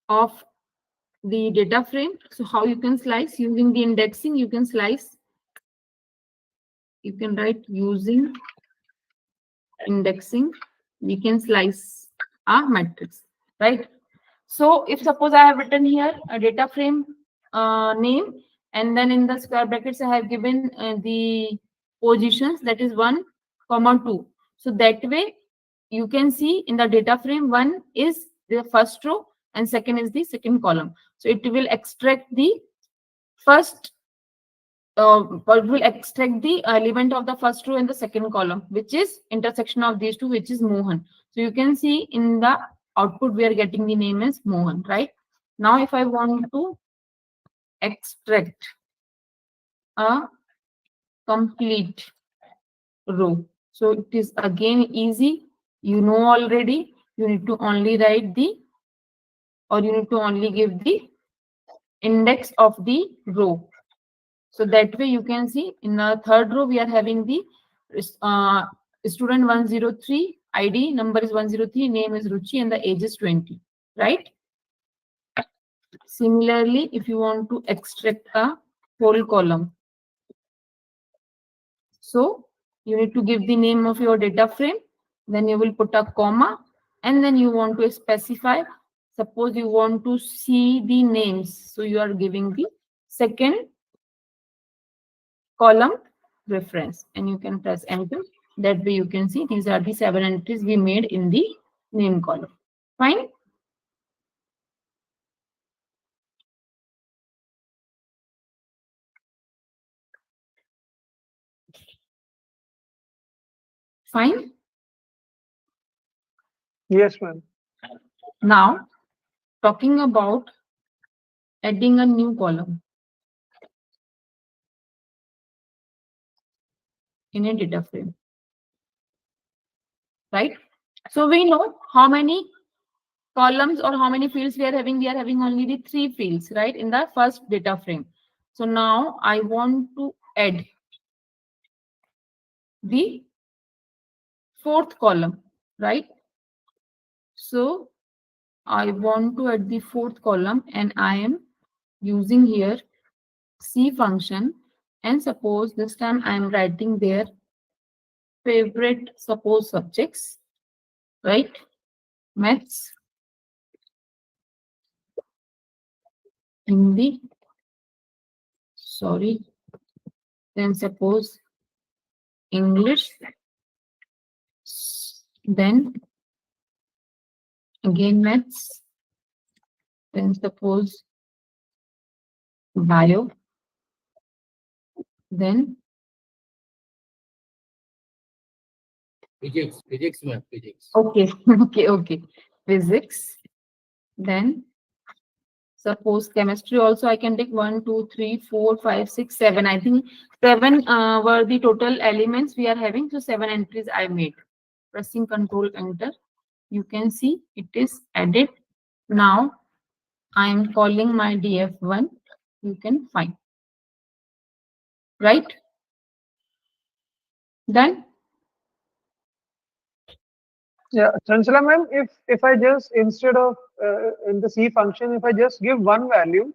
of the data frame. So how you can slice using the indexing, you can slice. You can write using indexing, we can slice a matrix, right? So if suppose I have written here a data frame name, and then in the square brackets I have given the positions, that is 1, 2. So that way you can see in the data frame 1 is the first row and second is the second column. So it will extract the first it will extract the element of the first row and the second column, which is intersection of these two, which is Mohan. So you can see in the output we are getting the name as Mohan, right? Now if I want to extract a complete row, so it is again easy. You know already, you need to only write the, or you need to only give the index of the row. So that way you can see in the third row we are having the student 103, ID number is 103, name is Ruchi, and the age is 20, right? Similarly, if you want to extract a whole column, so you need to give the name of your data frame, then you will put a comma, and then you want to specify, suppose you want to see the names, so you are giving the second column reference, and you can press enter. That way you can see these are the 7 entries we made in the name column. Fine. Fine. Yes, ma'am. Now, talking about adding a new column in a data frame, right? So we know how many columns or how many fields we are having. We are having only the 3 fields, right, in the first data frame. So now I want to add the 4th column, right? So I want to add the 4th column, and I am using here C function, and suppose this time I am writing their favorite, suppose subjects, right? Maths, Hindi, sorry, then suppose English, then again maths, then suppose bio, then Physics, ma'am, physics. okay, okay, physics, then suppose chemistry also I can take 1, 2, 3, 4, 5, 6, 7. I think 7 were the total elements we are having. So 7 entries I made. Pressing Control Enter, you can see it is added. Now I am calling my df1. You can find, right? Done. Yeah, Chanchala ma'am, if I just instead of in the C function, if I just give one value,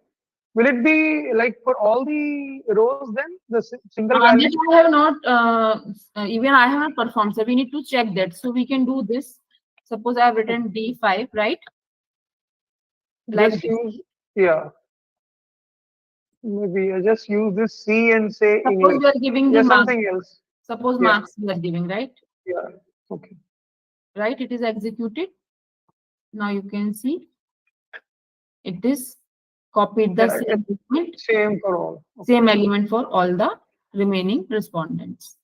will it be like for all the rows then the single value? That I have not even I have not performed. So we need to check that. So we can do this. Suppose I have written D5, right? Like Just this. use, yeah. Maybe I just use this C and say Suppose English. we are giving Yeah, the marks. something else. Suppose Yeah. marks we are giving, right? Yeah. Okay. Right. It is executed. Now you can see it is copied the Yeah, same element, same for all. Okay. same element for all the remaining respondents.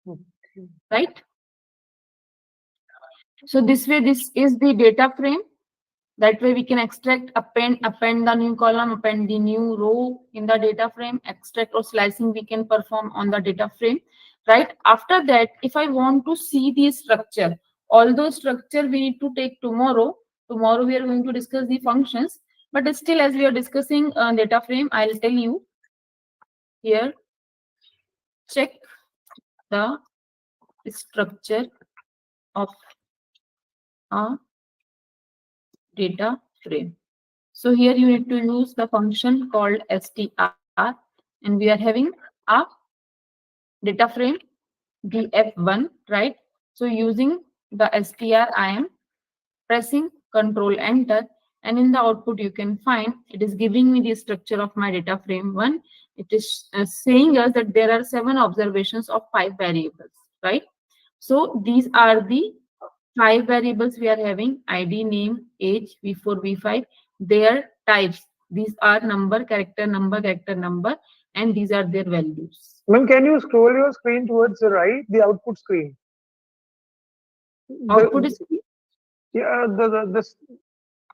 Okay. Right. So this way, this is the data frame. That way we can extract, append the new column, append the new row in the data frame, extract or slicing we can perform on the data frame, right? After that, if I want to see the structure, although structure we need to take tomorrow. Tomorrow we are going to discuss the functions, but still as we are discussing data frame, I'll tell you here, check the structure of a data frame. So here you need to use the function called str, and we are having a data frame df1, right? So using the str, I am pressing Control Enter, and in the output you can find it is giving me the structure of my data frame 1. It is saying us that there are 7 observations of 5 variables, right? So these are the 5 variables we are having: ID, name, age, v4, v5, their types. These are number, character, number, and these are their values. Ma'am, can you scroll your screen towards the right, the output screen? Output is Yeah, this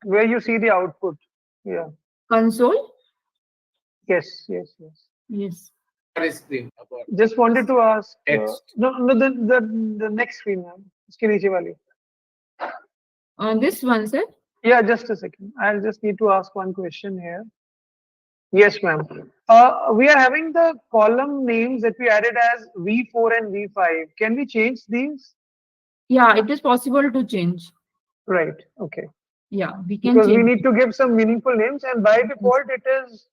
where you see the output. Yeah. console. Yes. Yes. Yes. Yes. Screen about Just wanted to ask. text. No, the next screen, ma'am. Iske niche wali. This one, sir. Yeah, just a second. I'll just need to ask one question here. Yes, ma'am. We are having the column names that we added as V4 and V5. Can we change these? Yeah, it is possible to change. Right. Okay. Yeah, we can Because we change. need to give some meaningful names, and by default, it is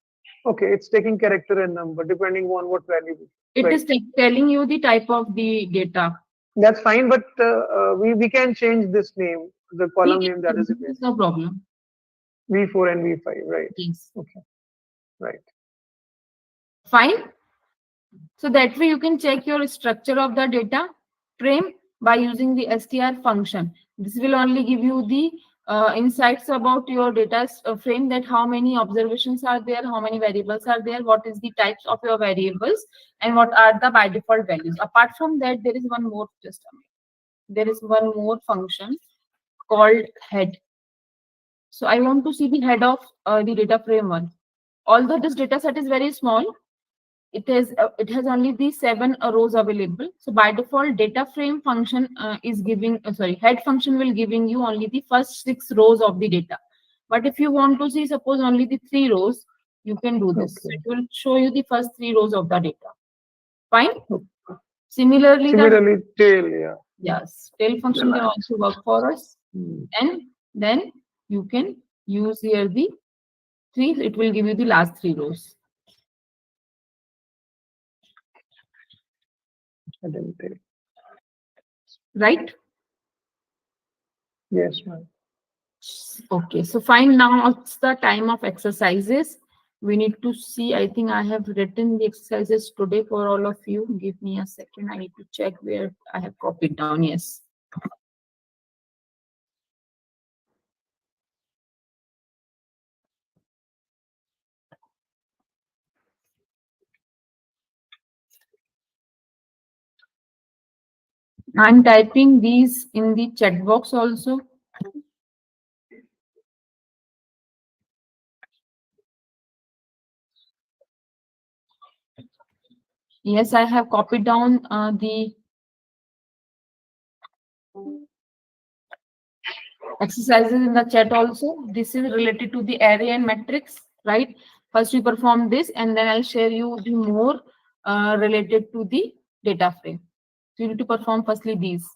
okay. It's taking character and number depending on what value. It Right. is telling you the type of the data. That's fine, but we can change this name, the column name that is There is no problem. V4 and V5. Right. Yes. Okay. Right. Fine. So that way you can check your structure of the data frame by using the str function. This will only give you the insights about your data frame, that how many observations are there, how many variables are there, what is the types of your variables, and what are the by default values. Apart from that, there is one more, just a minute. There is one more function called head. So I want to see the head of the data frame one. Although this data set is very small, it has only the 7 rows available. So by default, data frame function is giving head function will giving you only the first 6 rows of the data. But if you want to see, suppose only the 3 rows, you can do this. So Okay. it will show you the first 3 rows of the data. Fine. Similarly, Similarly, tail, yeah. yes, tail function can also work for us. Hmm. And then you can use here the 3. It will give you the last 3 rows. Hidden tail. Right? Yes, ma'am. Okay, so fine. Now it's the time of exercises. We need to see. I think I have written the exercises today for all of you. Give me a second. I need to check where I have copied down. Yes. I'm typing these in the chat box also. Yes, I have copied down the exercises in the chat also. This is related to the array and matrix, right? First we perform this, and then I'll share you the more related to the data frame. So you need to perform firstly these.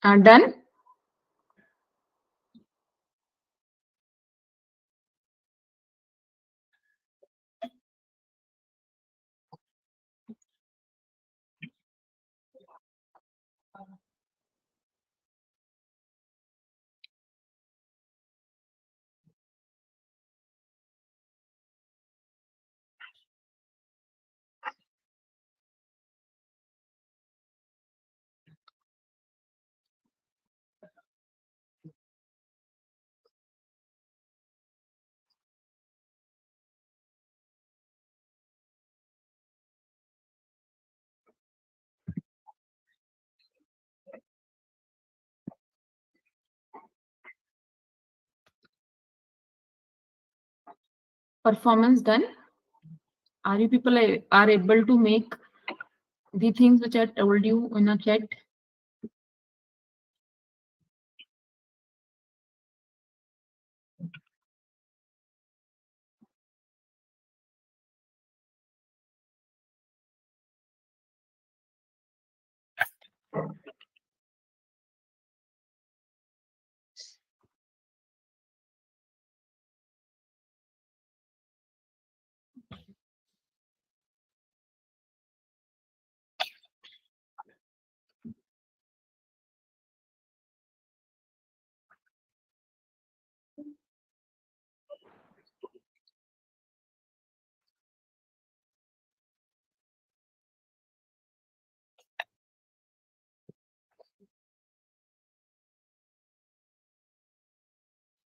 Done. Performance done. Are you people are able to make the things which I told you in a chat?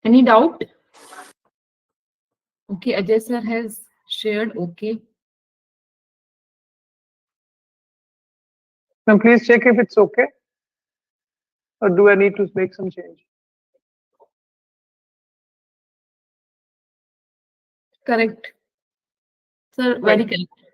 Any doubt? Okay, Ajay sir has shared. Okay. Now please check if it's okay, or do I need to make some change? Correct. Sir, very correct.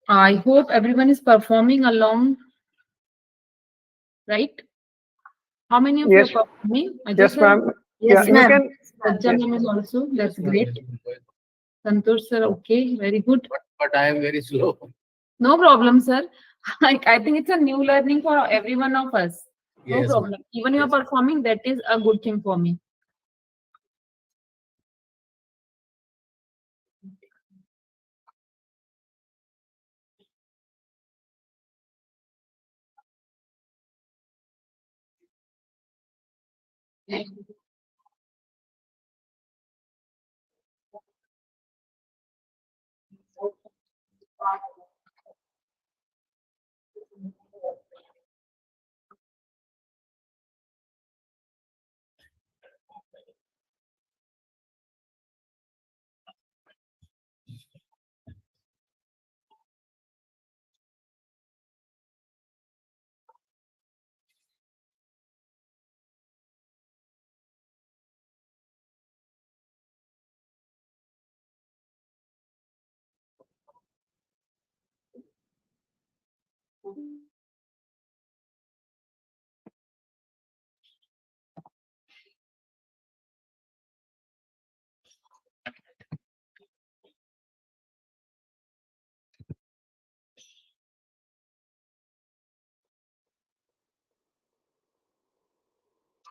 I hope everyone is performing along, right? How many of Yes. you are performing? Ajay Yes, sir? ma'am. Yes, Yeah, you ma'am. can. Sajja Yes, ma'am is also. That's Yes, ma'am, great. yes, ma'am. Santosh sir, okay, very good. But I am very slow. No problem, sir. I think it's a new learning for every one of us. No Yes, problem. ma'am. Even you are Yes, ma'am. performing, that is a good thing for me.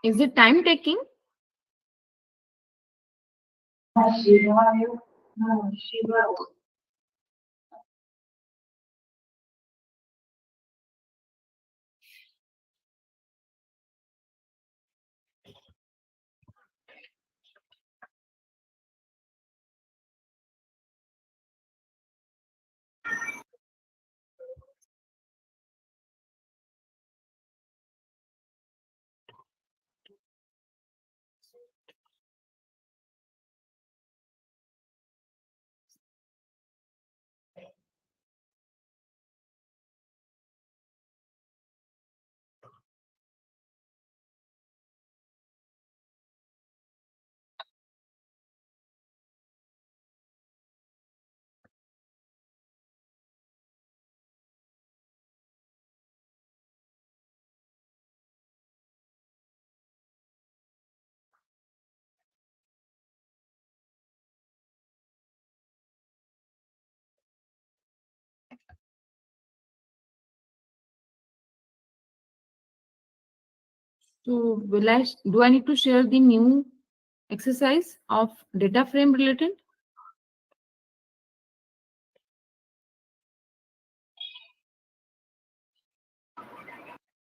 Is it time taking? So do I need to share the new exercise of data frame related?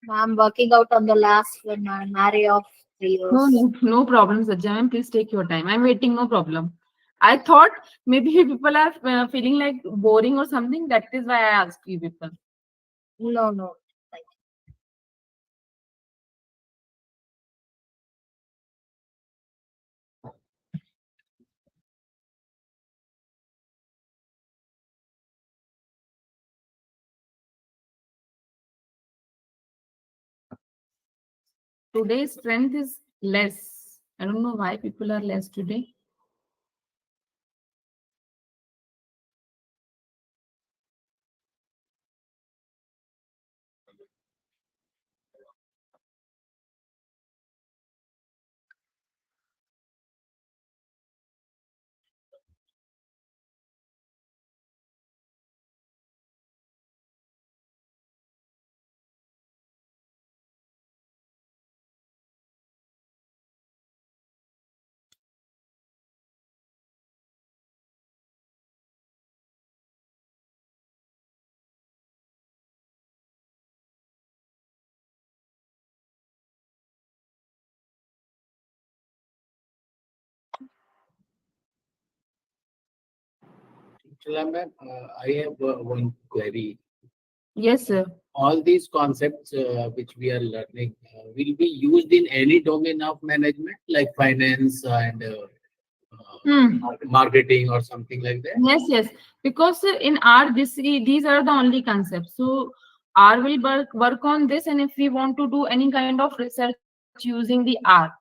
I'm working out on the last one, an array of zeros. No problem, Sajja ma'am. Please take your time. I'm waiting, no problem. I thought maybe people are feeling like boring or something. That is why I asked you people. No, no. Today's strength is less. I don't know why people are less today. Chala ma'am, I have one query. Yes, sir. All these concepts which we are learning will be used in any domain of management, like finance and marketing or something like that. Yes, yes. Because in R, these are the only concepts. So R will work on this, and if we want to do any kind of research using the R,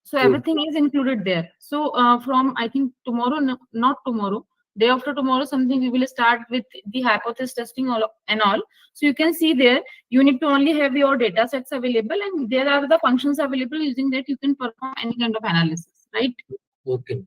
so everything is included there. So from I think tomorrow, no, not tomorrow, day after tomorrow, something we will start with the hypothesis testing and all. So you can see there, you need to only have your data sets available, and there are the functions available using that you can perform any kind of analysis, right? Okay.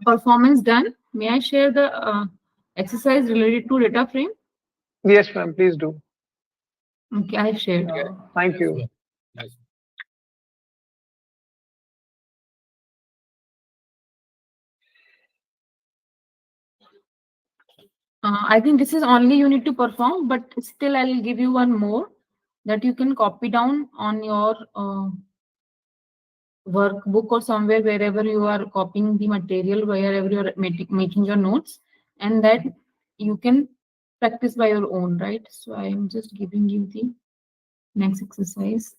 Performance done. May I share the exercise related to data frame? Yes, ma'am. Please do. Okay, I shared. Thank Yes, you. ma'am. Yes. I think this is only you need to perform, but still I'll give you one more that you can copy down on your workbook or somewhere wherever you are copying the material, wherever you're making your notes, and that you can practice by your own, right? So I'm just giving you the next exercise.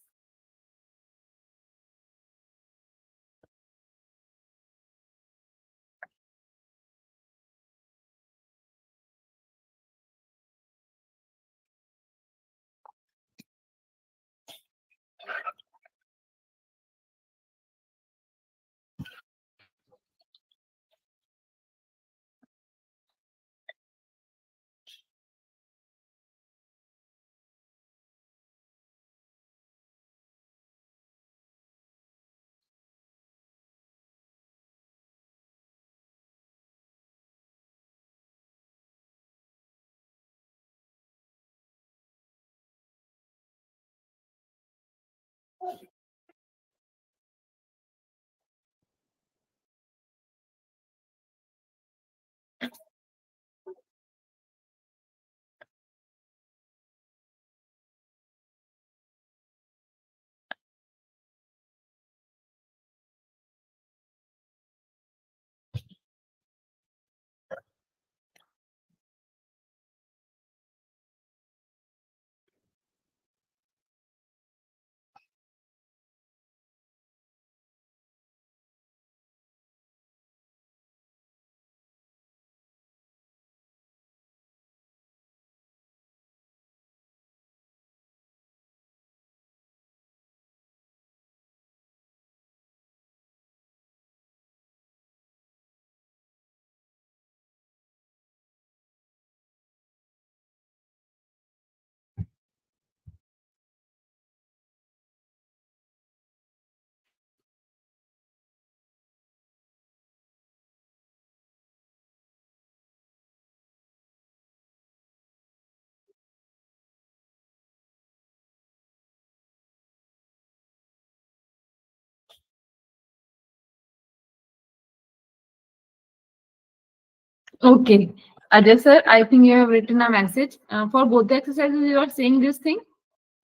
Okay. Ajay sir, I think you have written a message. For both the exercises, you are saying this thing?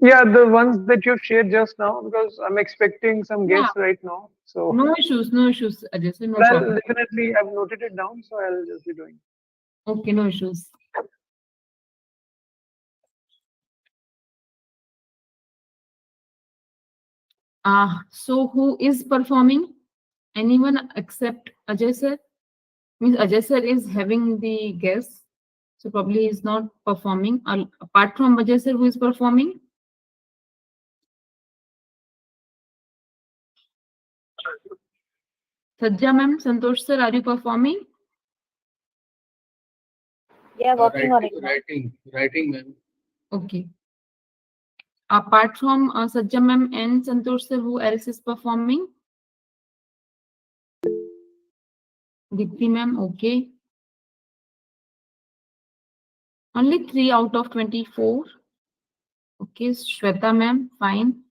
Yeah, the ones that you've shared just now, because I'm expecting some Yeah. guests right now. So, No issues, Ajay sir, no but I'll problem. definitely, I've noted it down, so I'll just be doing. Okay, no issues. So who is performing? Anyone except Ajay sir? Means Ajay sir is having the guess, so probably he is not performing. Apart from Ajay sir, who is performing? Sajja ma'am, Santosh sir, are you performing? Yeah, working on it. Writing, ma'am. Okay. Apart from Sajja ma'am and Santosh sir, who else is performing? Dipti ma'am, okay. Only 3 out of 24. Okay, Shweta ma'am, fine.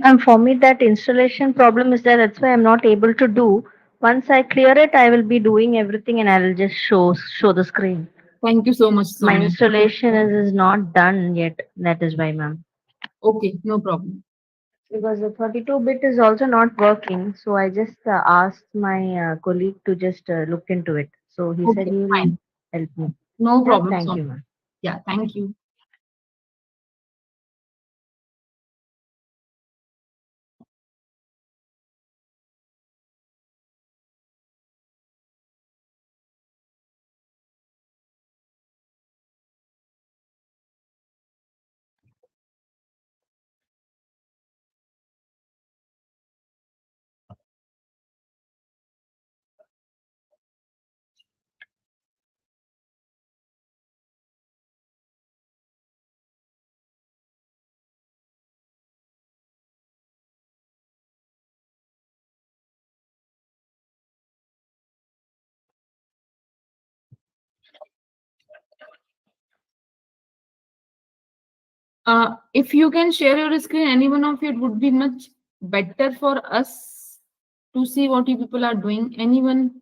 And for me, that installation problem is there. That's why I'm not able to do. Once I clear it, I will be doing everything, and I'll just show the screen. Thank you so much, My Soumya. installation is not done yet. That is why, ma'am. Okay, no problem. Because the 32-bit is also not working, so I just asked my colleague to just look into it. So he said Okay, he will fine. help me. No Yeah, problem, thank you, Soumya. ma'am. Yeah, thank you. If you can share your screen, any one of you, it would be much better for us to see what you people are doing. Anyone?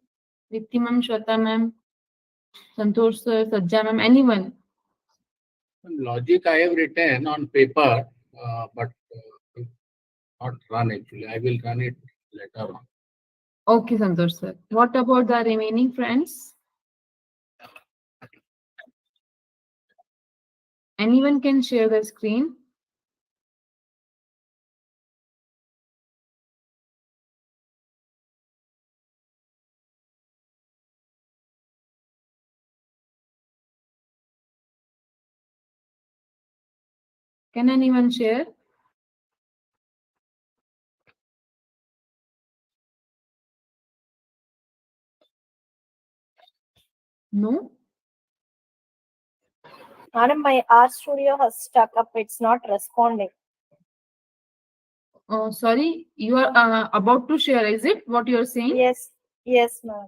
Dipti ma'am, Shweta ma'am, Santosh sir, Sajja ma'am, anyone? Logic I have written on paper, but not run actually. I will run it later on. Okay, Santosh sir. What about the remaining friends? Anyone can share the screen? Can anyone share? No? Madam, my R Studio has stuck up. It's not responding. Sorry, you are about to share, is it? What you are saying? Yes, yes, ma'am.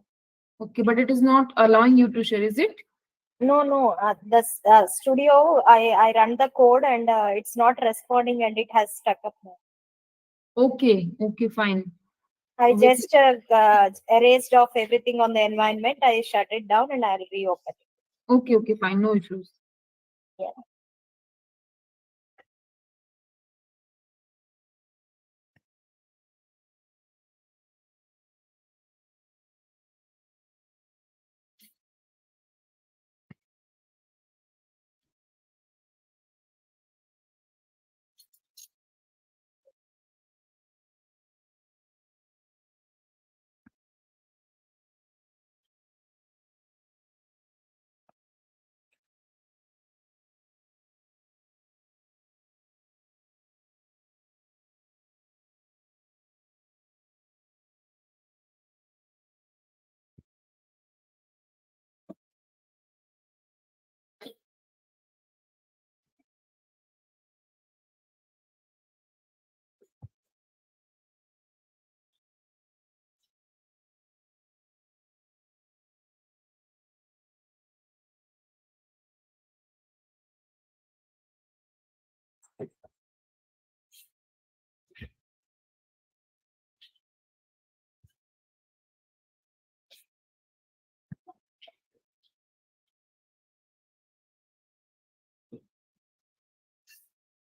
Okay, but it is not allowing you to share, is it? No. The Studio, I run the code and it's not responding and it has stuck up now. Okay, fine. I Okay. just erased off everything on the environment. I shut it down and I'll reopen it. Okay, fine, no issues. Yeah.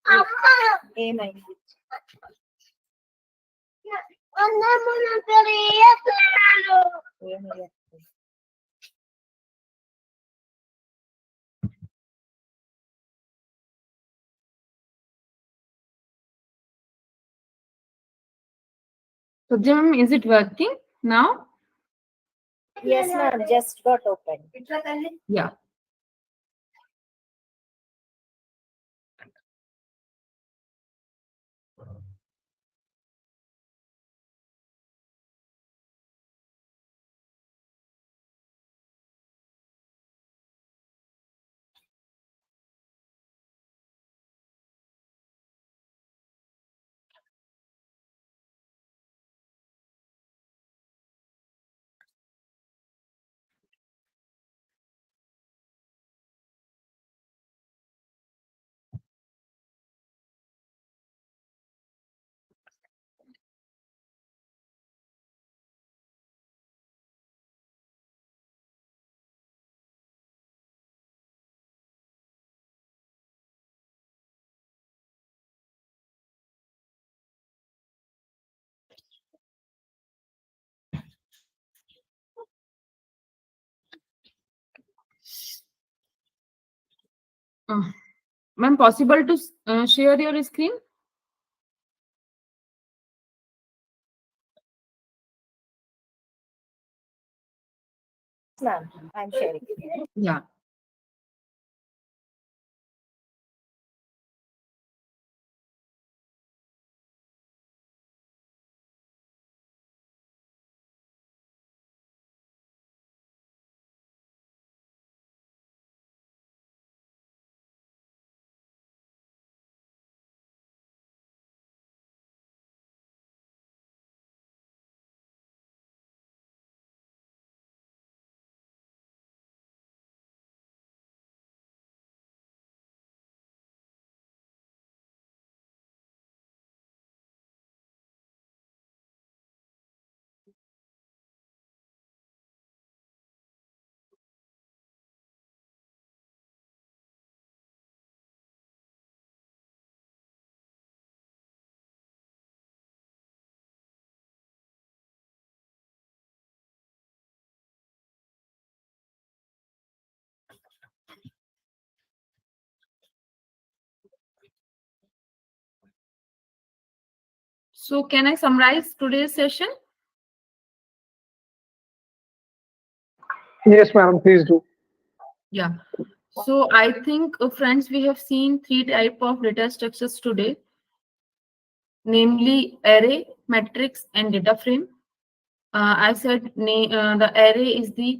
A9. A9. So, Jim, is it working now? Yes, ma'am. Just got open. Yeah. Ma'am, possible to share your screen? Ma'am, I'm sharing. Yeah. So, can I summarize today's session? Yes, madam, please do. Yeah. So, I think, friends, we have seen three type of data structures today, namely array, matrix, and data frame. I said the array is the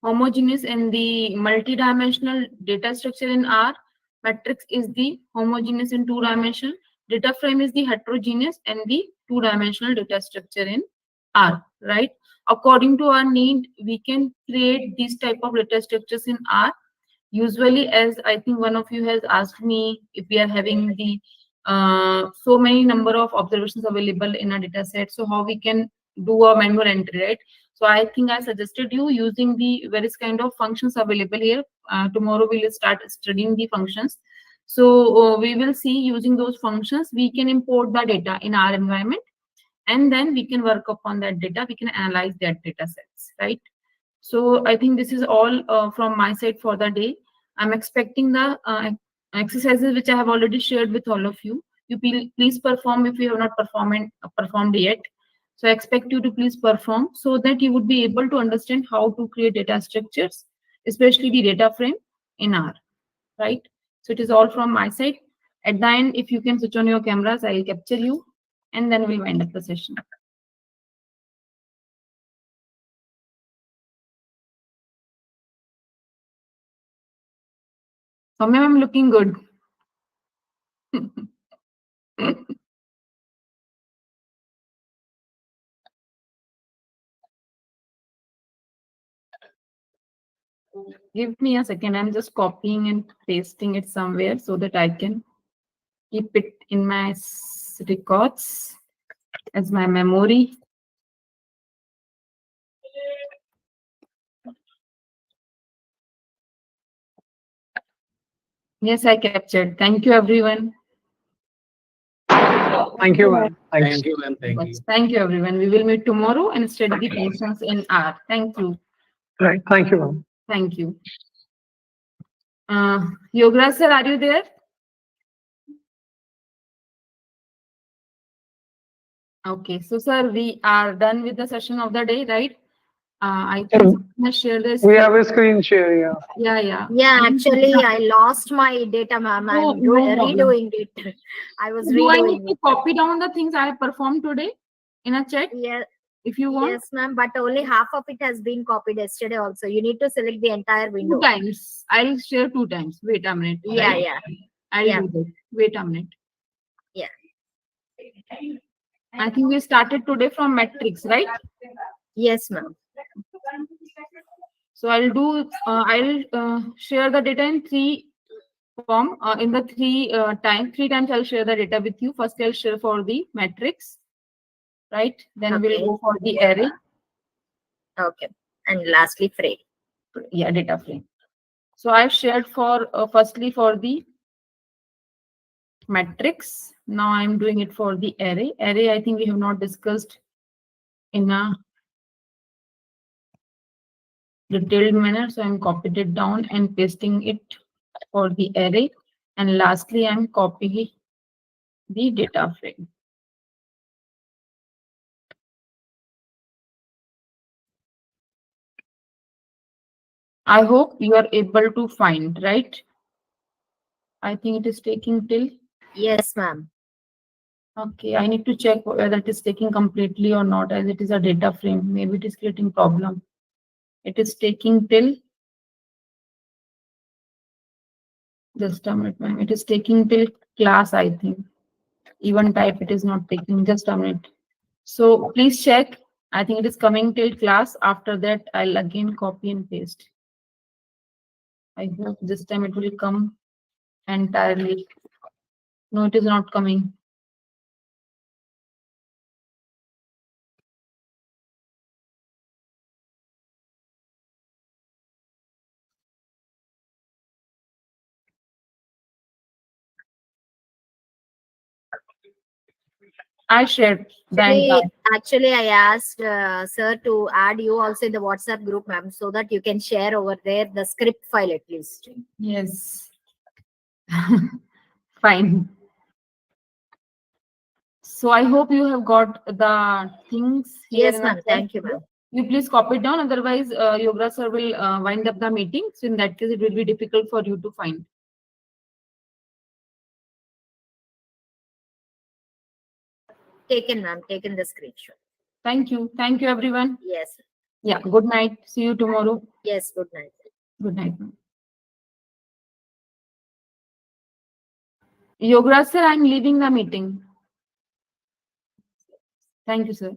homogeneous and the multi-dimensional data structure in R. Matrix is the homogeneous in two dimension. Data frame is the heterogeneous and the two-dimensional data structure in R, right? According to our need, we can create these type of data structures in R. Usually, as I think one of you has asked me, if we are having the so many number of observations available in a data set, so how we can do a manual entry, right? So I think I suggested you using the various kind of functions available here. Tomorrow we will start studying the functions. So we will see using those functions, we can import the data in our environment, and then we can work upon that data. We can analyze that data sets, right? So I think this is all from my side for the day. I'm expecting the exercises which I have already shared with all of you. You please perform if you have not performed yet. So I expect you to please perform so that you would be able to understand how to create data structures, especially the data frame in R, right? So it is all from my side. At the end, if you can switch on your cameras, I will capture you, and then we'll wind up the session. So, ma'am, I'm looking good. Give me a second. I'm just copying and pasting it somewhere so that I can keep it in my records as my memory. Yes, I captured. Thank you, everyone. Thank you, ma'am. Thanks. Thank you, ma'am. Thank you. Thank you, everyone. We will meet tomorrow and study the functions in R. Thank you. Right. Thank you, ma'am. Thank you. Yoga sir, are you there? Okay, so sir, we are done with the session of the day, right? I think Yeah. someone has shared this. We have a screen share, yeah. Yeah. Yeah, actually, I lost my data, ma'am. No, I'm no problem. redoing it. I was Do I need redoing to it. copy down the things I have performed today in a chat Yeah, if you want? yes, ma'am. But only half of it has been copied yesterday. Also, you need to select the entire Two window. times. I'll share 2 times. Wait a minute. Yeah, right? yeah, I'll yeah. do that. Wait a minute. Yeah. I think we started today from metrics, right? Yes, ma'am. So I'll share the data in 3 form. In the 3 times I'll share the data with you. First I'll share for the matrix, right? Then Okay. we'll go for the array. Okay. And lastly, frame. Yeah, data frame. So I've shared for firstly for the matrix. Now I'm doing it for the array. Array, I think we have not discussed in a detailed manner. So I'm copied it down and pasting it for the array. And lastly, I'm copying the data frame. I hope you are able to find, right? I think it is taking till. Yes, ma'am. Okay, I need to check whether it is taking completely or not, as it is a data frame. Maybe it is creating problem. It is taking till. Just a minute, ma'am. It is taking till class, I think. Even type it is not taking. Just a minute. So please check. I think it is coming till class. After that, I'll again copy and paste. I hope this time it will come entirely. No, it is not coming. I shared the entire. Actually, I asked sir to add you also in the WhatsApp group, ma'am, so that you can share over there the script file at least. Yes. Fine. So I hope you have got the things here. Yes, in ma'am. the chat. Thank you, ma'am. You please copy it down. Otherwise, Yoga sir will wind up the meeting. So in that case, it will be difficult for you to find. Taken, ma'am. Taken the screenshot. Thank you. Thank you, everyone. Yes. Yeah. Good night. See you tomorrow. Yes. Good night. Good night, ma'am. Yoga sir, I'm leaving the meeting. Thank you, sir.